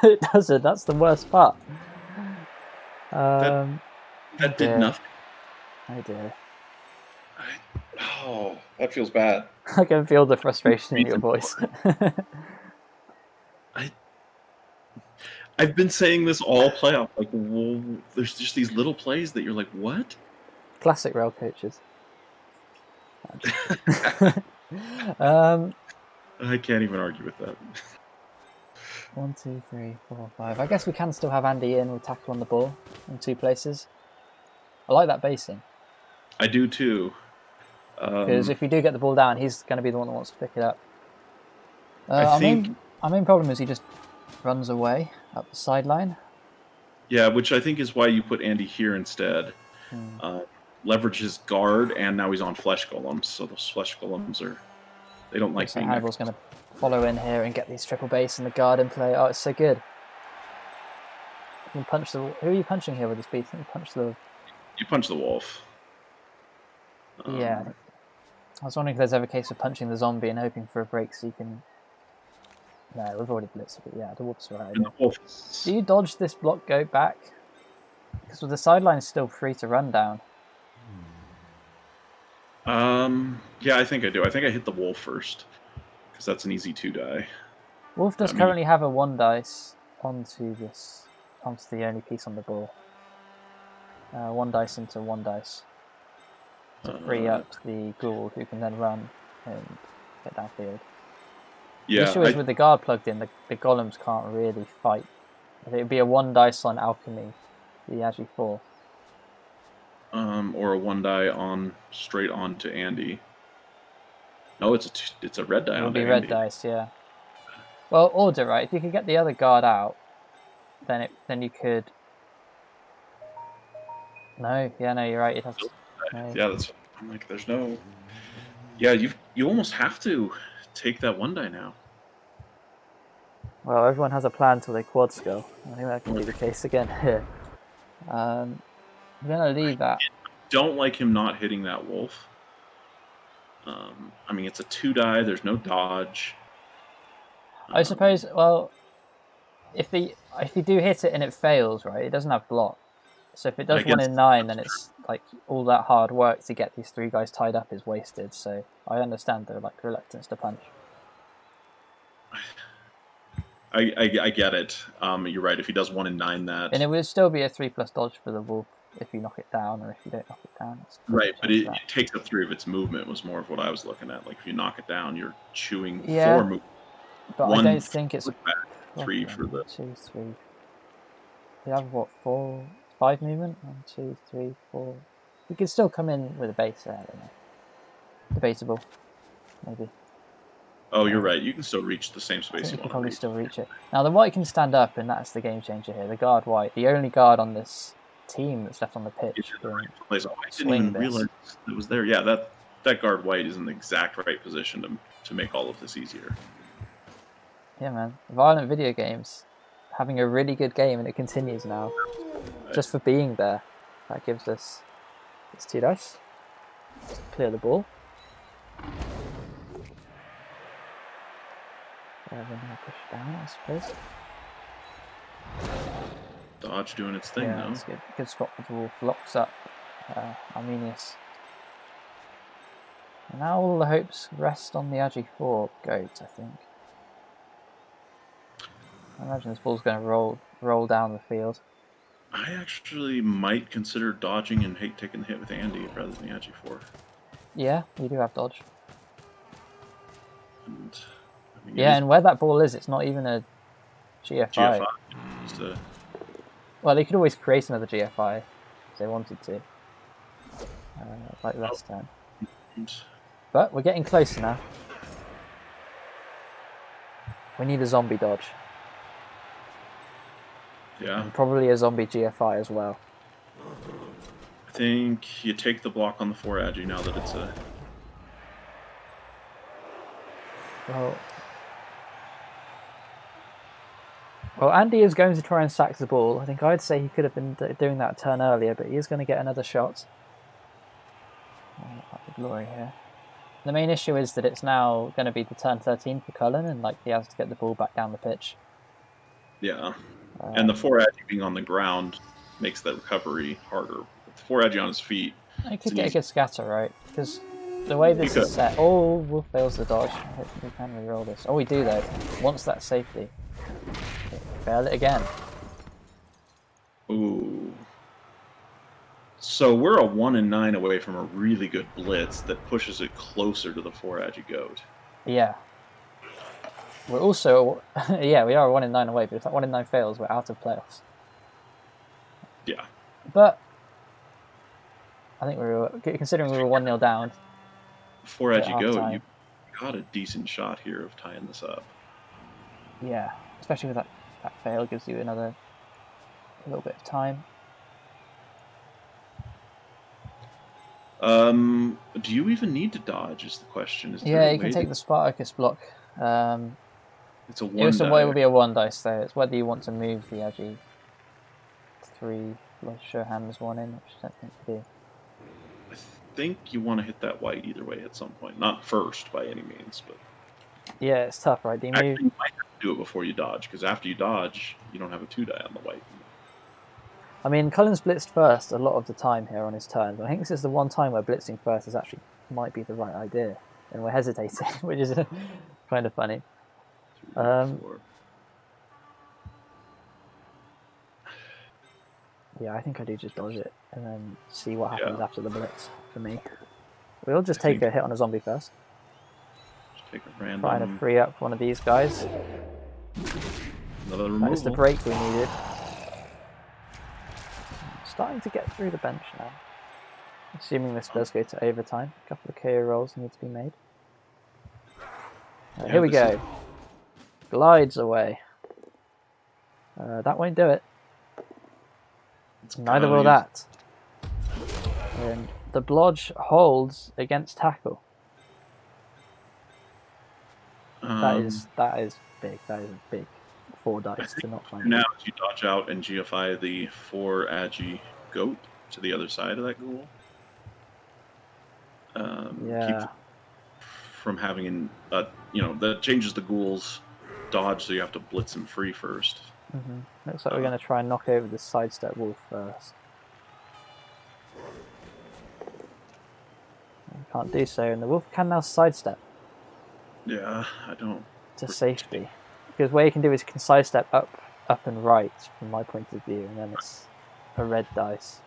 it doesn't. That's the worst part. That did nothing. Oh dear. That feels bad. I can feel the frustration in your voice. I've been saying this all playoff. There's just these little plays that you're like, what? Classic rail coaches. I can't even argue with that. 1, 2, 3, 4, 5. I guess we can still have Andy in with tackle on the ball in 2 places. I like that basing. I do too. Because if we do get the ball down, he's going to be the one that wants to pick it up. I think our main problem is he just runs away up the sideline. Yeah, which I think is why you put Andy here instead. Leverage his guard, and now he's on flesh golems. So those flesh golems they don't like being. Hannibal's going to follow in here and get these triple base and the guard in play. Oh, it's so good. You can punch the. Who are you punching here with this beat? You punch the. You punch the wolf. Yeah. I was wondering if there's ever a case of punching the zombie and hoping for a break so you can. No, we've already blitzed it, but yeah, the wolf's right. And the wolf. Do you dodge this block goat back? Because the sideline is still free to run down. Yeah, I think I do. I think I hit the wolf first because that's an easy 2-die. Wolf does currently have a 1 dice onto the only piece on the ball. 1 dice into 1 dice to free up the ghoul who can then run and get downfield. Yeah, the issue is with the guard plugged in, the golems can't really fight. It would be a 1 dice on alchemy, the Agi 4. Or a 1 die on straight on to Andy. No, it's a red die. It would on be to red Andy. dice, yeah. Well, order, right? If you could get the other guard out, then you could. No, yeah, no, you're right. You'd have to. No. Yeah, that's. I'm like, there's no. Yeah, you almost have to take that 1 die now. Well, everyone has a plan till they quad skill. I think that can be the case again here. I'm gonna leave that. Don't like him not hitting that wolf. I mean, it's a 2 die. There's no dodge. I suppose. Well, if you do hit it and it fails, right? It doesn't have block. So if it does 1 in 9, then it's like all that hard work to get these 3 guys tied up is wasted. So I understand their like reluctance to punch. I get it. You're right. If he does 1 in 9, that and it would still be a 3+ dodge for the wolf if you knock it down, or if you don't knock it down. Right, but it takes up 3 of its movement. Was more of what I was looking at. Like if you knock it down, you're chewing 4 movement. But 1 I don't think it's back, 3 for the 2, 3. You have what 4, 5 movement? 1, 2, 3, 4. You could still come in with a base there. I don't know. Debatable, maybe. Oh, you're right. You can still reach the same space You you can want. probably still reach it. Now the white can stand up, and that's the game changer here. The guard white, the only guard on this team that's left on the pitch. Oh, I didn't even realize it was there. Yeah, that guard white is in the exact right position to make all of this easier. Yeah, man. Violent video games, having a really good game, and it continues now. Right. Just for being there, that gives us 2 dice. Clear the ball. Then I'll push down, I suppose. Dodge doing its thing, Yeah, though. that's good. Good spot for the wolf. Locks up Arminius. And now all the hopes rest on the Agi 4 goat, I think. I imagine this ball's going to roll down the field. I actually might consider dodging and taking the hit with Andy rather than the Agi 4. Yeah, you do have dodge. And, I mean, yeah, and where that ball is, it's not even a GFI. GFI. Well, they could always create another GFI if they wanted to. Like last time. But we're getting closer now. We need a zombie dodge. Yeah. And probably a zombie GFI as well. I think you take the block on the 4 Agi now that it's a... Well, Andy is going to try and sack the ball. I think I'd say he could have been doing that a turn earlier, but he is going to get another shot. The glory here. The main issue is that it's now going to be the turn 13 for Cullen, and like he has to get the ball back down the pitch. Yeah. And the 4 Agi being on the ground makes that recovery harder. With the 4 Agi on his feet... I could get a good scatter, right? Because the way this is set... Oh, Wolf fails the dodge. I hope we can reroll this. Oh, we do, though. Once that's safely. Fail it again. Ooh. So we're a 1 in 9 away from a really good blitz that pushes it closer to the 4 Agi goat. Yeah. We're also... yeah, we are a 1 in 9 away, but if that 1 in 9 fails, we're out of playoffs. Yeah. But... I think considering we were 1-0 down... 4 Agi goat, you got a decent shot here of tying this up. Yeah, especially with that fail, gives you a little bit of time. Do you even need to dodge is the question. Yeah, you can take the Spartacus block. It's a 1 die. It would be a 1 dice though. It's whether you want to move the Agi free sure hands one in, which I don't think we do. I think you want to hit that white either way at some point. Not first by any means, but Yeah, it's tough, right? Do you move? actually, you might have to do it before you dodge, because after you dodge, you don't have a 2-die on the white. I mean, Cullen's blitzed first a lot of the time here on his turns. I think this is the one time where blitzing first is actually might be the right idea, and we're hesitating, which is kind of funny. 3, 4. Yeah, I think I do just dodge it and then see what happens Yeah. after the blitz for me. We'll just take a hit on a zombie first. Just take a random. Trying to free up one of these guys. Another removal. That is the break we needed. Starting to get through the bench now. Assuming this does go to overtime. A couple of KO rolls need to be made. Yeah, here we go. Glides away. That won't do it. Neither will that. And the blodge holds against tackle. That is big. That is a big 4 dice to not find. Now, as you dodge out and GFI the 4 agi goat to the other side of that ghoul. Keep from having that changes the ghoul's dodge, so you have to blitz him free first. Looks like we're going to try and knock over the sidestep wolf first. Can't do so, and the wolf can now sidestep. Yeah, I don't. To safety, because what you can do is you can sidestep up and right from my point of view, and then it's a red dice,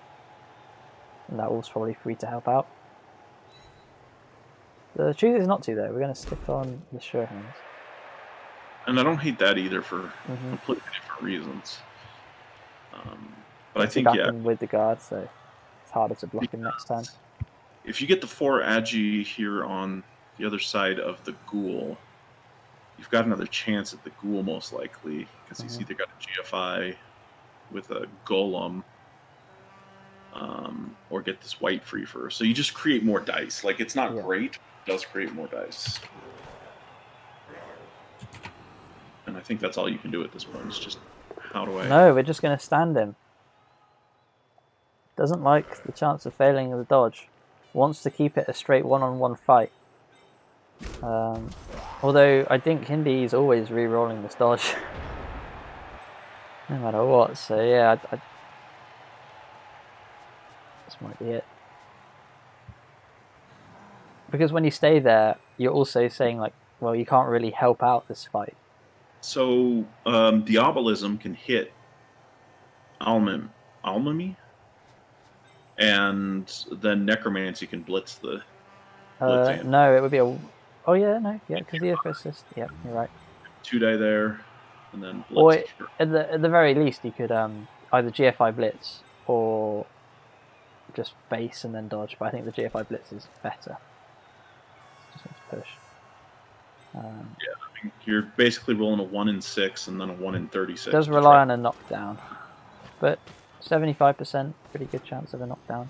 and that wolf's probably free to help out. The truth is not to though. We're going to stick on the sure hands. And I don't hate that either for completely different reasons. But I think, with the guard, so it's harder to block him next time. If you get the 4 agi here on the other side of the ghoul, you've got another chance at the ghoul most likely, because he's either got a GFI with a golem, or get this white free first. So you just create more dice. Like, it's not great, it does create more dice. And I think that's all you can do at this point. It's just, how do I... No, we're just going to stand him. Doesn't like the chance of failing the dodge. Wants to keep it a straight one-on-one fight. Although I think Hindi is always re-rolling this dodge. No matter what, so yeah, this might be it. Because when you stay there, you're also saying, like, well, you can't really help out this fight. So, Diabolism can hit Almami, and then Necromancy can blitz the... no, it would be a... Oh, yeah, no, yeah, because the assist... Yeah, you're right. 2-die there, and then blitz. Or, at the very least, you could either GFI blitz, or just base and then dodge, but I think the GFI blitz is better. Just need to push. Yeah, I mean, you're basically rolling a 1 in 6 and then a 1 in 36. It does rely on a knockdown, but 75%, pretty good chance of a knockdown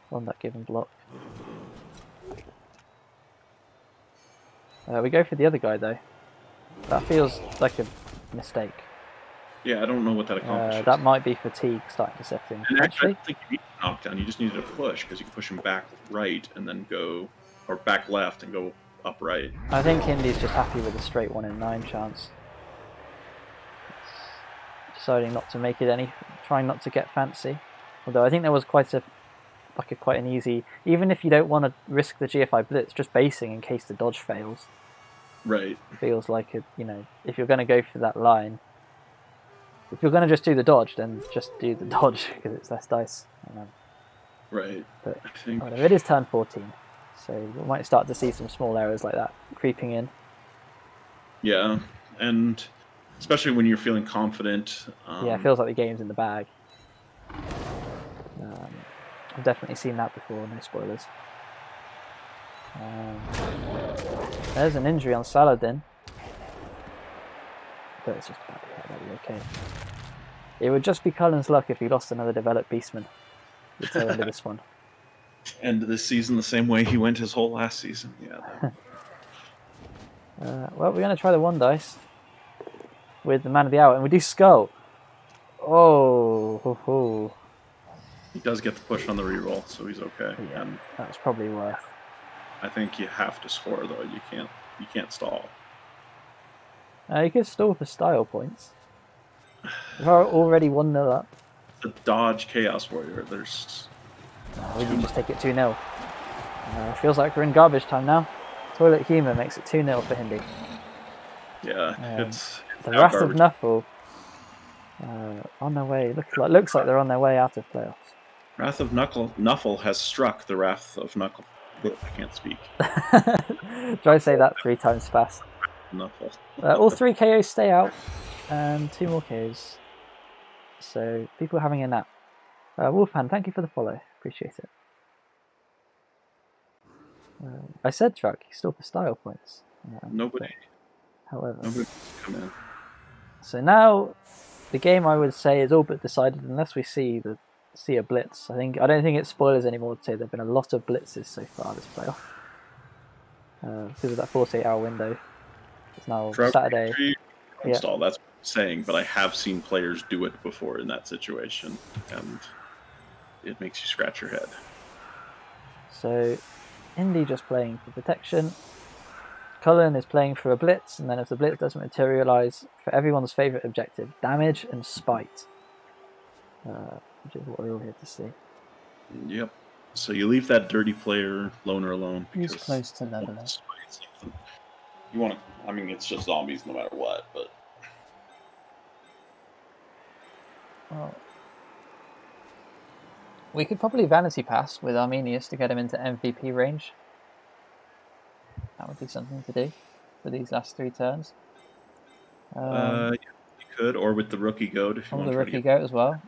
on that given block. We go for the other guy though. That feels like a mistake. Yeah, I don't know what that accomplishes. That might be fatigue starting to set in. And actually, I don't think you need a knockdown. You just needed a push, because you can push him back right and then go, or back left and go upright. I think Hindy's just happy with a straight 1 in 9 chance. Deciding not to make it trying not to get fancy. Although I think there was quite an easy, even if you don't want to risk the GFI blitz, just basing in case the dodge fails. Right. Feels like if you're going to go for that line, if you're going to just do the dodge, then just do the dodge because it's less dice. Right. But I think it is turn 14. So we might start to see some small errors like that creeping in. Yeah, and especially when you're feeling confident. Yeah, it feels like the game's in the bag. I've definitely seen that before, no spoilers. There's an injury on Saladin. But it's just that'll be okay. It would just be Cullen's luck if he lost another developed Beastman. We'd go into this one. End of this season the same way he went his whole last season. Yeah. Well, we're going to try the 1 dice with the man of the hour, and we do skull. Oh, ho, ho. He does get the push on the reroll, so he's okay. Yeah, And that's probably worth. I think you have to score though. You can't stall. You could stall for style points. We're already 1-0 up. The dodge Chaos Warrior. There's. We can just take it 2-0. Feels like we're in garbage time now. Toilet Humour makes it 2-0 for Hindi. Yeah, it's the now Wrath of garbage. Nuffle on their way. Looks like they're on their way out of playoffs. Wrath of Nuffle has struck the Wrath of Knuckle. I can't speak. Try to say that 3 times fast. Nuffle. All 3 KOs stay out, and 2 more KOs. So people are having a nap. Wolfman, thank you for the follow. Appreciate it. I said truck. He's still for style points. Nobody However, come in. so now the game I would say is all but decided unless we see a blitz. I don't think it's spoilers anymore to say there've been a lot of blitzes so far this playoff because of that 48-hour window. It's now Saturday. Install. That's what I'm saying, but I have seen players do it before in that situation, and it makes you scratch your head. So Indy just playing for protection. Cullen is playing for a blitz, and then if the blitz doesn't materialize, for everyone's favorite objective, damage and spite, which is what we're all here to see. Yep. So you leave that dirty player loner alone. He's close to leveling. You want to? I mean, it's just zombies no matter what, but. Well, we could probably vanity pass with Arminius to get him into MVP range. That would be something to do for these last 3 turns. You could, or with the rookie goat if you want the rookie goat as well.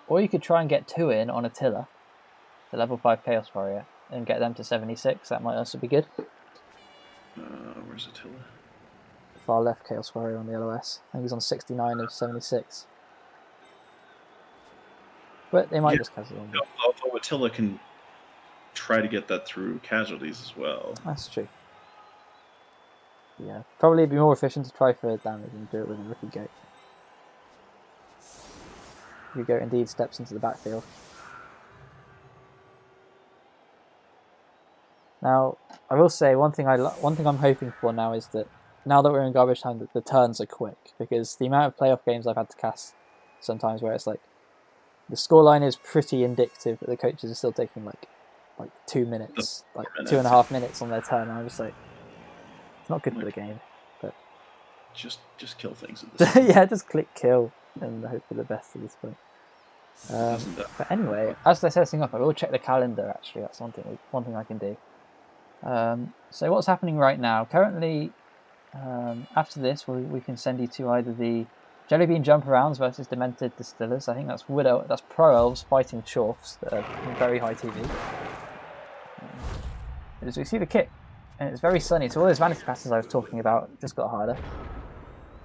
Or you could try and get 2 in on Attila, the level 5 Chaos Warrior, and get them to 76. That might also be good. Where's Attila? Far left Chaos Warrior on the LOS. I think he's on 69 of 76. But they might just casual on. Although Attila can try to get that through casualties as well. That's true. Yeah, probably be more efficient to try for damage and do it with a rookie goat. Rookie goat indeed steps into the backfield. Now, I will say one thing I'm hoping for now is that now that we're in garbage time, that the turns are quick, because the amount of playoff games I've had to cast sometimes where it's like the scoreline is pretty indicative that the coaches are still taking like 2 minutes, like 2.5 minutes on their turn, and I'm just like, it's not good for the game. But just kill things at this point. yeah, just click kill and hope for the best at this point. But anyway, as they're setting up, I will check the calendar. Actually, that's one thing I can do. So what's happening right now? Currently, after this, we can send you to either the Jellybean Jump Arounds versus Demented Distillers. I think that's Pro Elves fighting Chorfs that are very high TV. As we see the kit, and it's very sunny, so all those vanity passes I was talking about just got harder.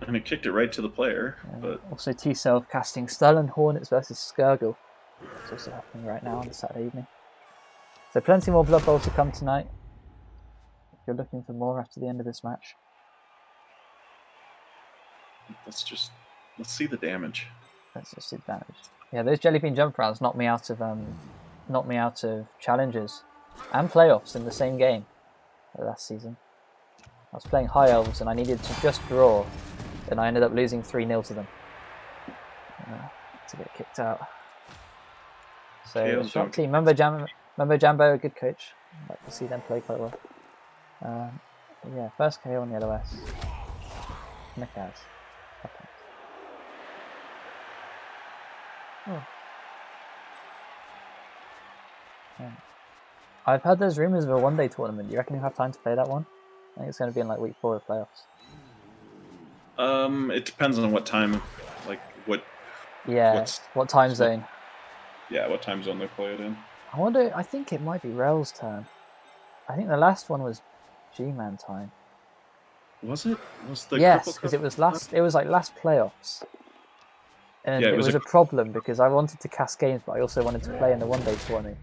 And it kicked it right to the player. But also T-Self casting Sterling Hornets versus Skirgle. It's also happening right now on the Saturday evening. So plenty more Blood Bowls to come tonight. If you're looking for more after the end of this match. let's see the damage. Let's just see the damage. Yeah, those Jellybean Jump Rounds knocked me out of challenges and playoffs in the same game last season. I was playing High Elves and I needed to just draw, and I ended up losing 3-0 to them to get kicked out. So strong team. Remember Jambo, a good coach. I'd like to see them play quite well. Yeah, first KO on the LOS. Nikaz. Oh. Yeah. I've heard there's rumours of a one-day tournament. Do you reckon you have time to play that one? I think it's going to be in like week 4 of playoffs. It depends on what time, like what. Yeah, what time zone? Yeah, what time zone they play it in. I wonder. I think it might be REBBL's turn. I think the last one was G-Man time. Was it? Yes, because it was last. It was like last playoffs. And yeah, it was a problem because I wanted to cast games, but I also wanted to play in the one-day tournament.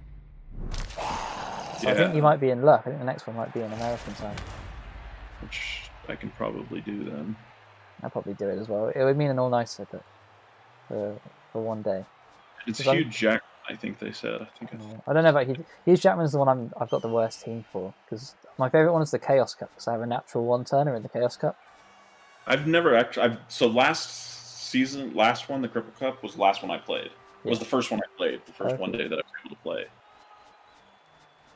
So I think you might be in luck. I think the next one might be in American time. Which I can probably do then. I'll probably do it as well. It would mean an all-nighter, but for one day. It's Hugh Jackman, I think they said. I don't know about Hugh Jackman's the one I've got the worst team for, because my favourite one is the Chaos Cup, because I have a natural one-turner in the Chaos Cup. I've never actually... So last one, the Cripple Cup, was the last one I played. It was the first one I played, the first one day that I was able to play.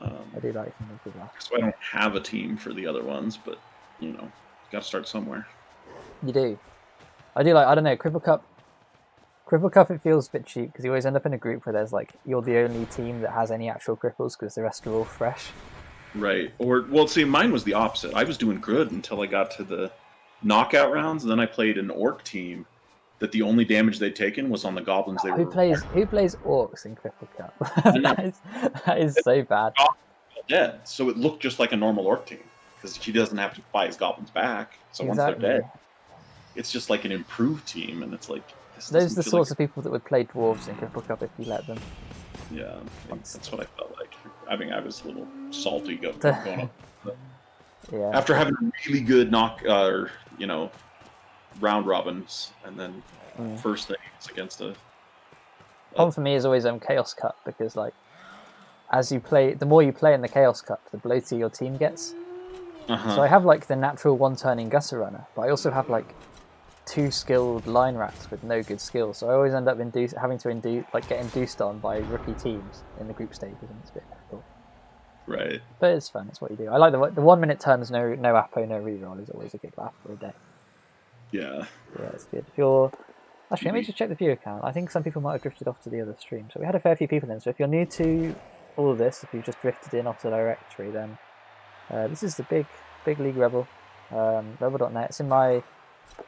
I do like him as well. So I don't have a team for the other ones, but, got to start somewhere. You do. I do like, I don't know, Cripple Cup, it feels a bit cheap, because you always end up in a group where there's like, you're the only team that has any actual cripples, because the rest are all fresh. Right. See, mine was the opposite. I was doing good until I got to the knockout rounds, and then I played an orc team that the only damage they'd taken was on the goblins they were... Who plays orcs in Cripple Cup? that is so bad. Dead, so it looked just like a normal orc team, because he doesn't have to buy his goblins back, so once they're dead, it's just like an improved team, and it's like... Those are the sorts of people that would play dwarves in Cripple Cup if you let them. Yeah, that's what I felt like. I mean, I was a little salty going up. Yeah. After having really good round robins, and then first things against a... Problem for me is always Chaos Cup, because like, as you play, the more you play in the Chaos Cup, the bloatier your team gets. So I have like the natural one-turning Gusser Runner, but I also have like 2 skilled line rats with no good skills. So I always end up having to get induced on by rookie teams in the group stages, and it's a bit difficult. Right. But it's fun. It's what you do. I like the 1 minute turns, no Apo, no reroll is always a good laugh for a day. Yeah. Yeah, it's good. If you're... Actually, let me just check the view account. I think some people might have drifted off to the other stream. So we had a fair few people in. So if you're new to all of this, if you've just drifted in off the directory, then this is the big League Rebel, rebel.net. It's in my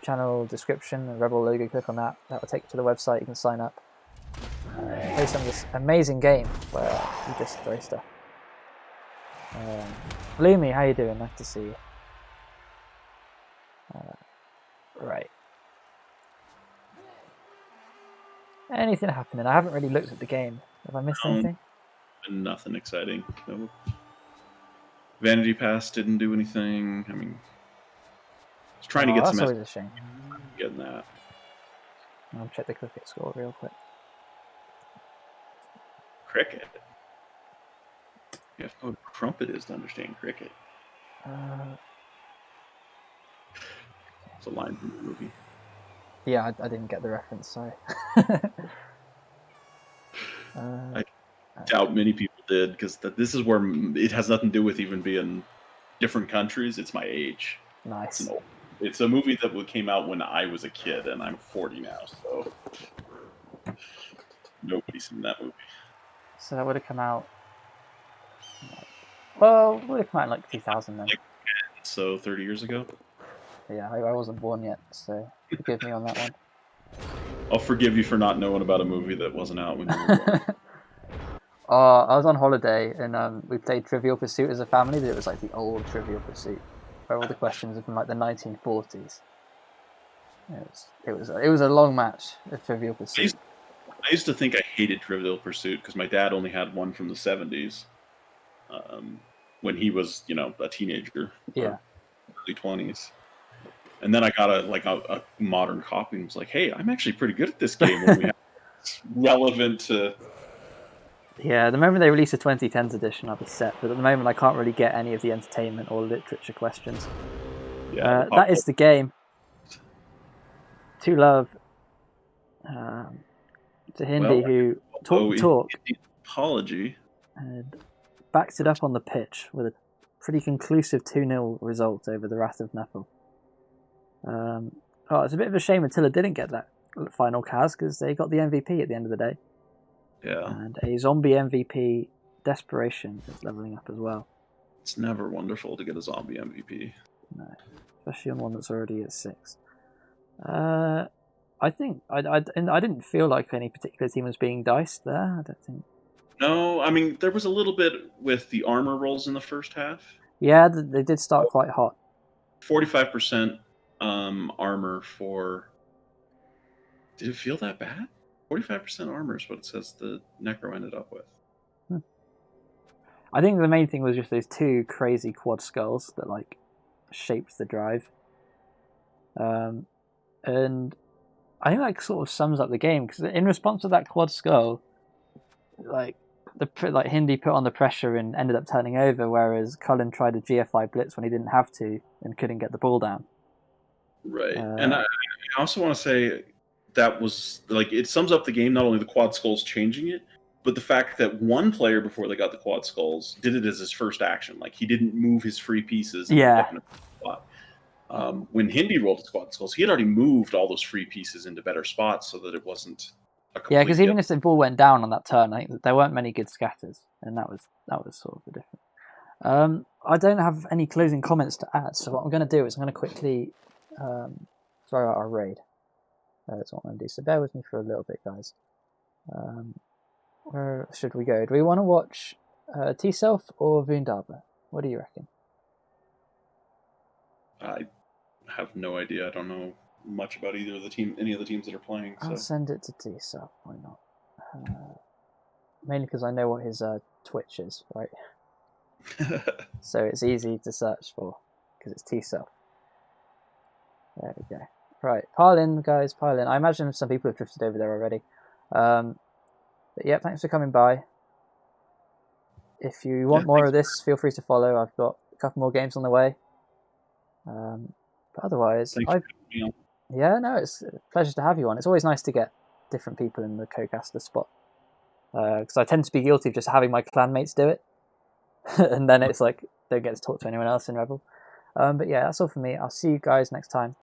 channel description, the Rebel logo. Click on that. That will take you to the website. You can sign up. Play some of this amazing game where you just throw stuff. Lumi, how you doing? Nice to see you. Right. Anything happening? I haven't really looked at the game. Have I missed anything? Nothing exciting. No. Vanity Pass didn't do anything. I mean, I was trying to get some... That's always a shame. Getting that. I'll check the cricket score real quick. Cricket? You have to know what a trumpet is to understand cricket. It's a line from the movie. Yeah, I didn't get the reference, sorry. I doubt many people did, because this is where it has nothing to do with even being different countries. It's my age. Nice. It's a movie that came out when I was a kid, and I'm 40 now, so nobody's seen that movie. So that would have come out... Well, it would have come out in like 2000 then. So 30 years ago? Yeah, I wasn't born yet, so forgive me on that one. I'll forgive you for not knowing about a movie that wasn't out when you were born. I was on holiday, and we played Trivial Pursuit as a family, but it was like the old Trivial Pursuit, where all the questions are from like the 1940s. It was a long match of Trivial Pursuit. I used to think I hated Trivial Pursuit because my dad only had one from the 70s, when he was, a teenager. Yeah. Early 20s. And then I got a modern copy and was like, hey, I'm actually pretty good at this game when we have it's relevant to... Yeah, the moment they release a 2010s edition, I'll be set. But at the moment, I can't really get any of the entertainment or literature questions. Yeah, that is the game. To Love, to Hindi, who talked the talk. Apology. And backed it up on the pitch with a pretty conclusive 2-0 result over the Wrath of Nepal. It's a bit of a shame Attila didn't get that final Kaz, because they got the MVP at the end of the day. Yeah. And a zombie MVP, Desperation, is leveling up as well. It's never wonderful to get a zombie MVP. No, especially on one that's already at 6. I think I didn't feel like any particular team was being diced there. I don't think. No, I mean there was a little bit with the armor rolls in the first half. Yeah, they did start quite hot. 45% armor for... Did it feel that bad? 45% armor is what it says the Necro ended up with. I think the main thing was just those 2 crazy quad skulls that shaped the drive. And I think that sort of sums up the game, because in response to that quad skull, like Hindi put on the pressure and ended up turning over, whereas Cullen tried a GFI blitz when he didn't have to and couldn't get the ball down. Right, and I also want to say that was like it sums up the game. Not only the quad skulls changing it, but the fact that one player before they got the quad skulls did it as his first action. Like he didn't move his free pieces and end up in a spot. When Hindi rolled his quad skulls, he had already moved all those free pieces into better spots so that it wasn't a complete. Yeah, because even if the ball went down on that turn, I think there weren't many good scatters, and that was sort of the difference. I don't have any closing comments to add, so what I'm going to do is I'm going to quickly throw out our raid. That's what I'm going to do. So bear with me for a little bit, guys. Where should we go? Do we want to watch T-Self or Vundaba? What do you reckon? I have no idea. I don't know much about either of the any of the teams that are playing. So. I'll send it to T-Self. Why not? Mainly because I know what his Twitch is, right? So it's easy to search for because it's T-Self. There we go. Right, pile in, guys, pile in. I imagine some people have drifted over there already. But yeah, thanks for coming by. If you want more of this, feel free to follow. I've got a couple more games on the way. But otherwise, yeah, no, it's a pleasure to have you on. It's always nice to get different people in the co-caster spot. Because I tend to be guilty of just having my clanmates do it. And then it's like, don't get to talk to anyone else in Rebel. But yeah, that's all for me. I'll see you guys next time.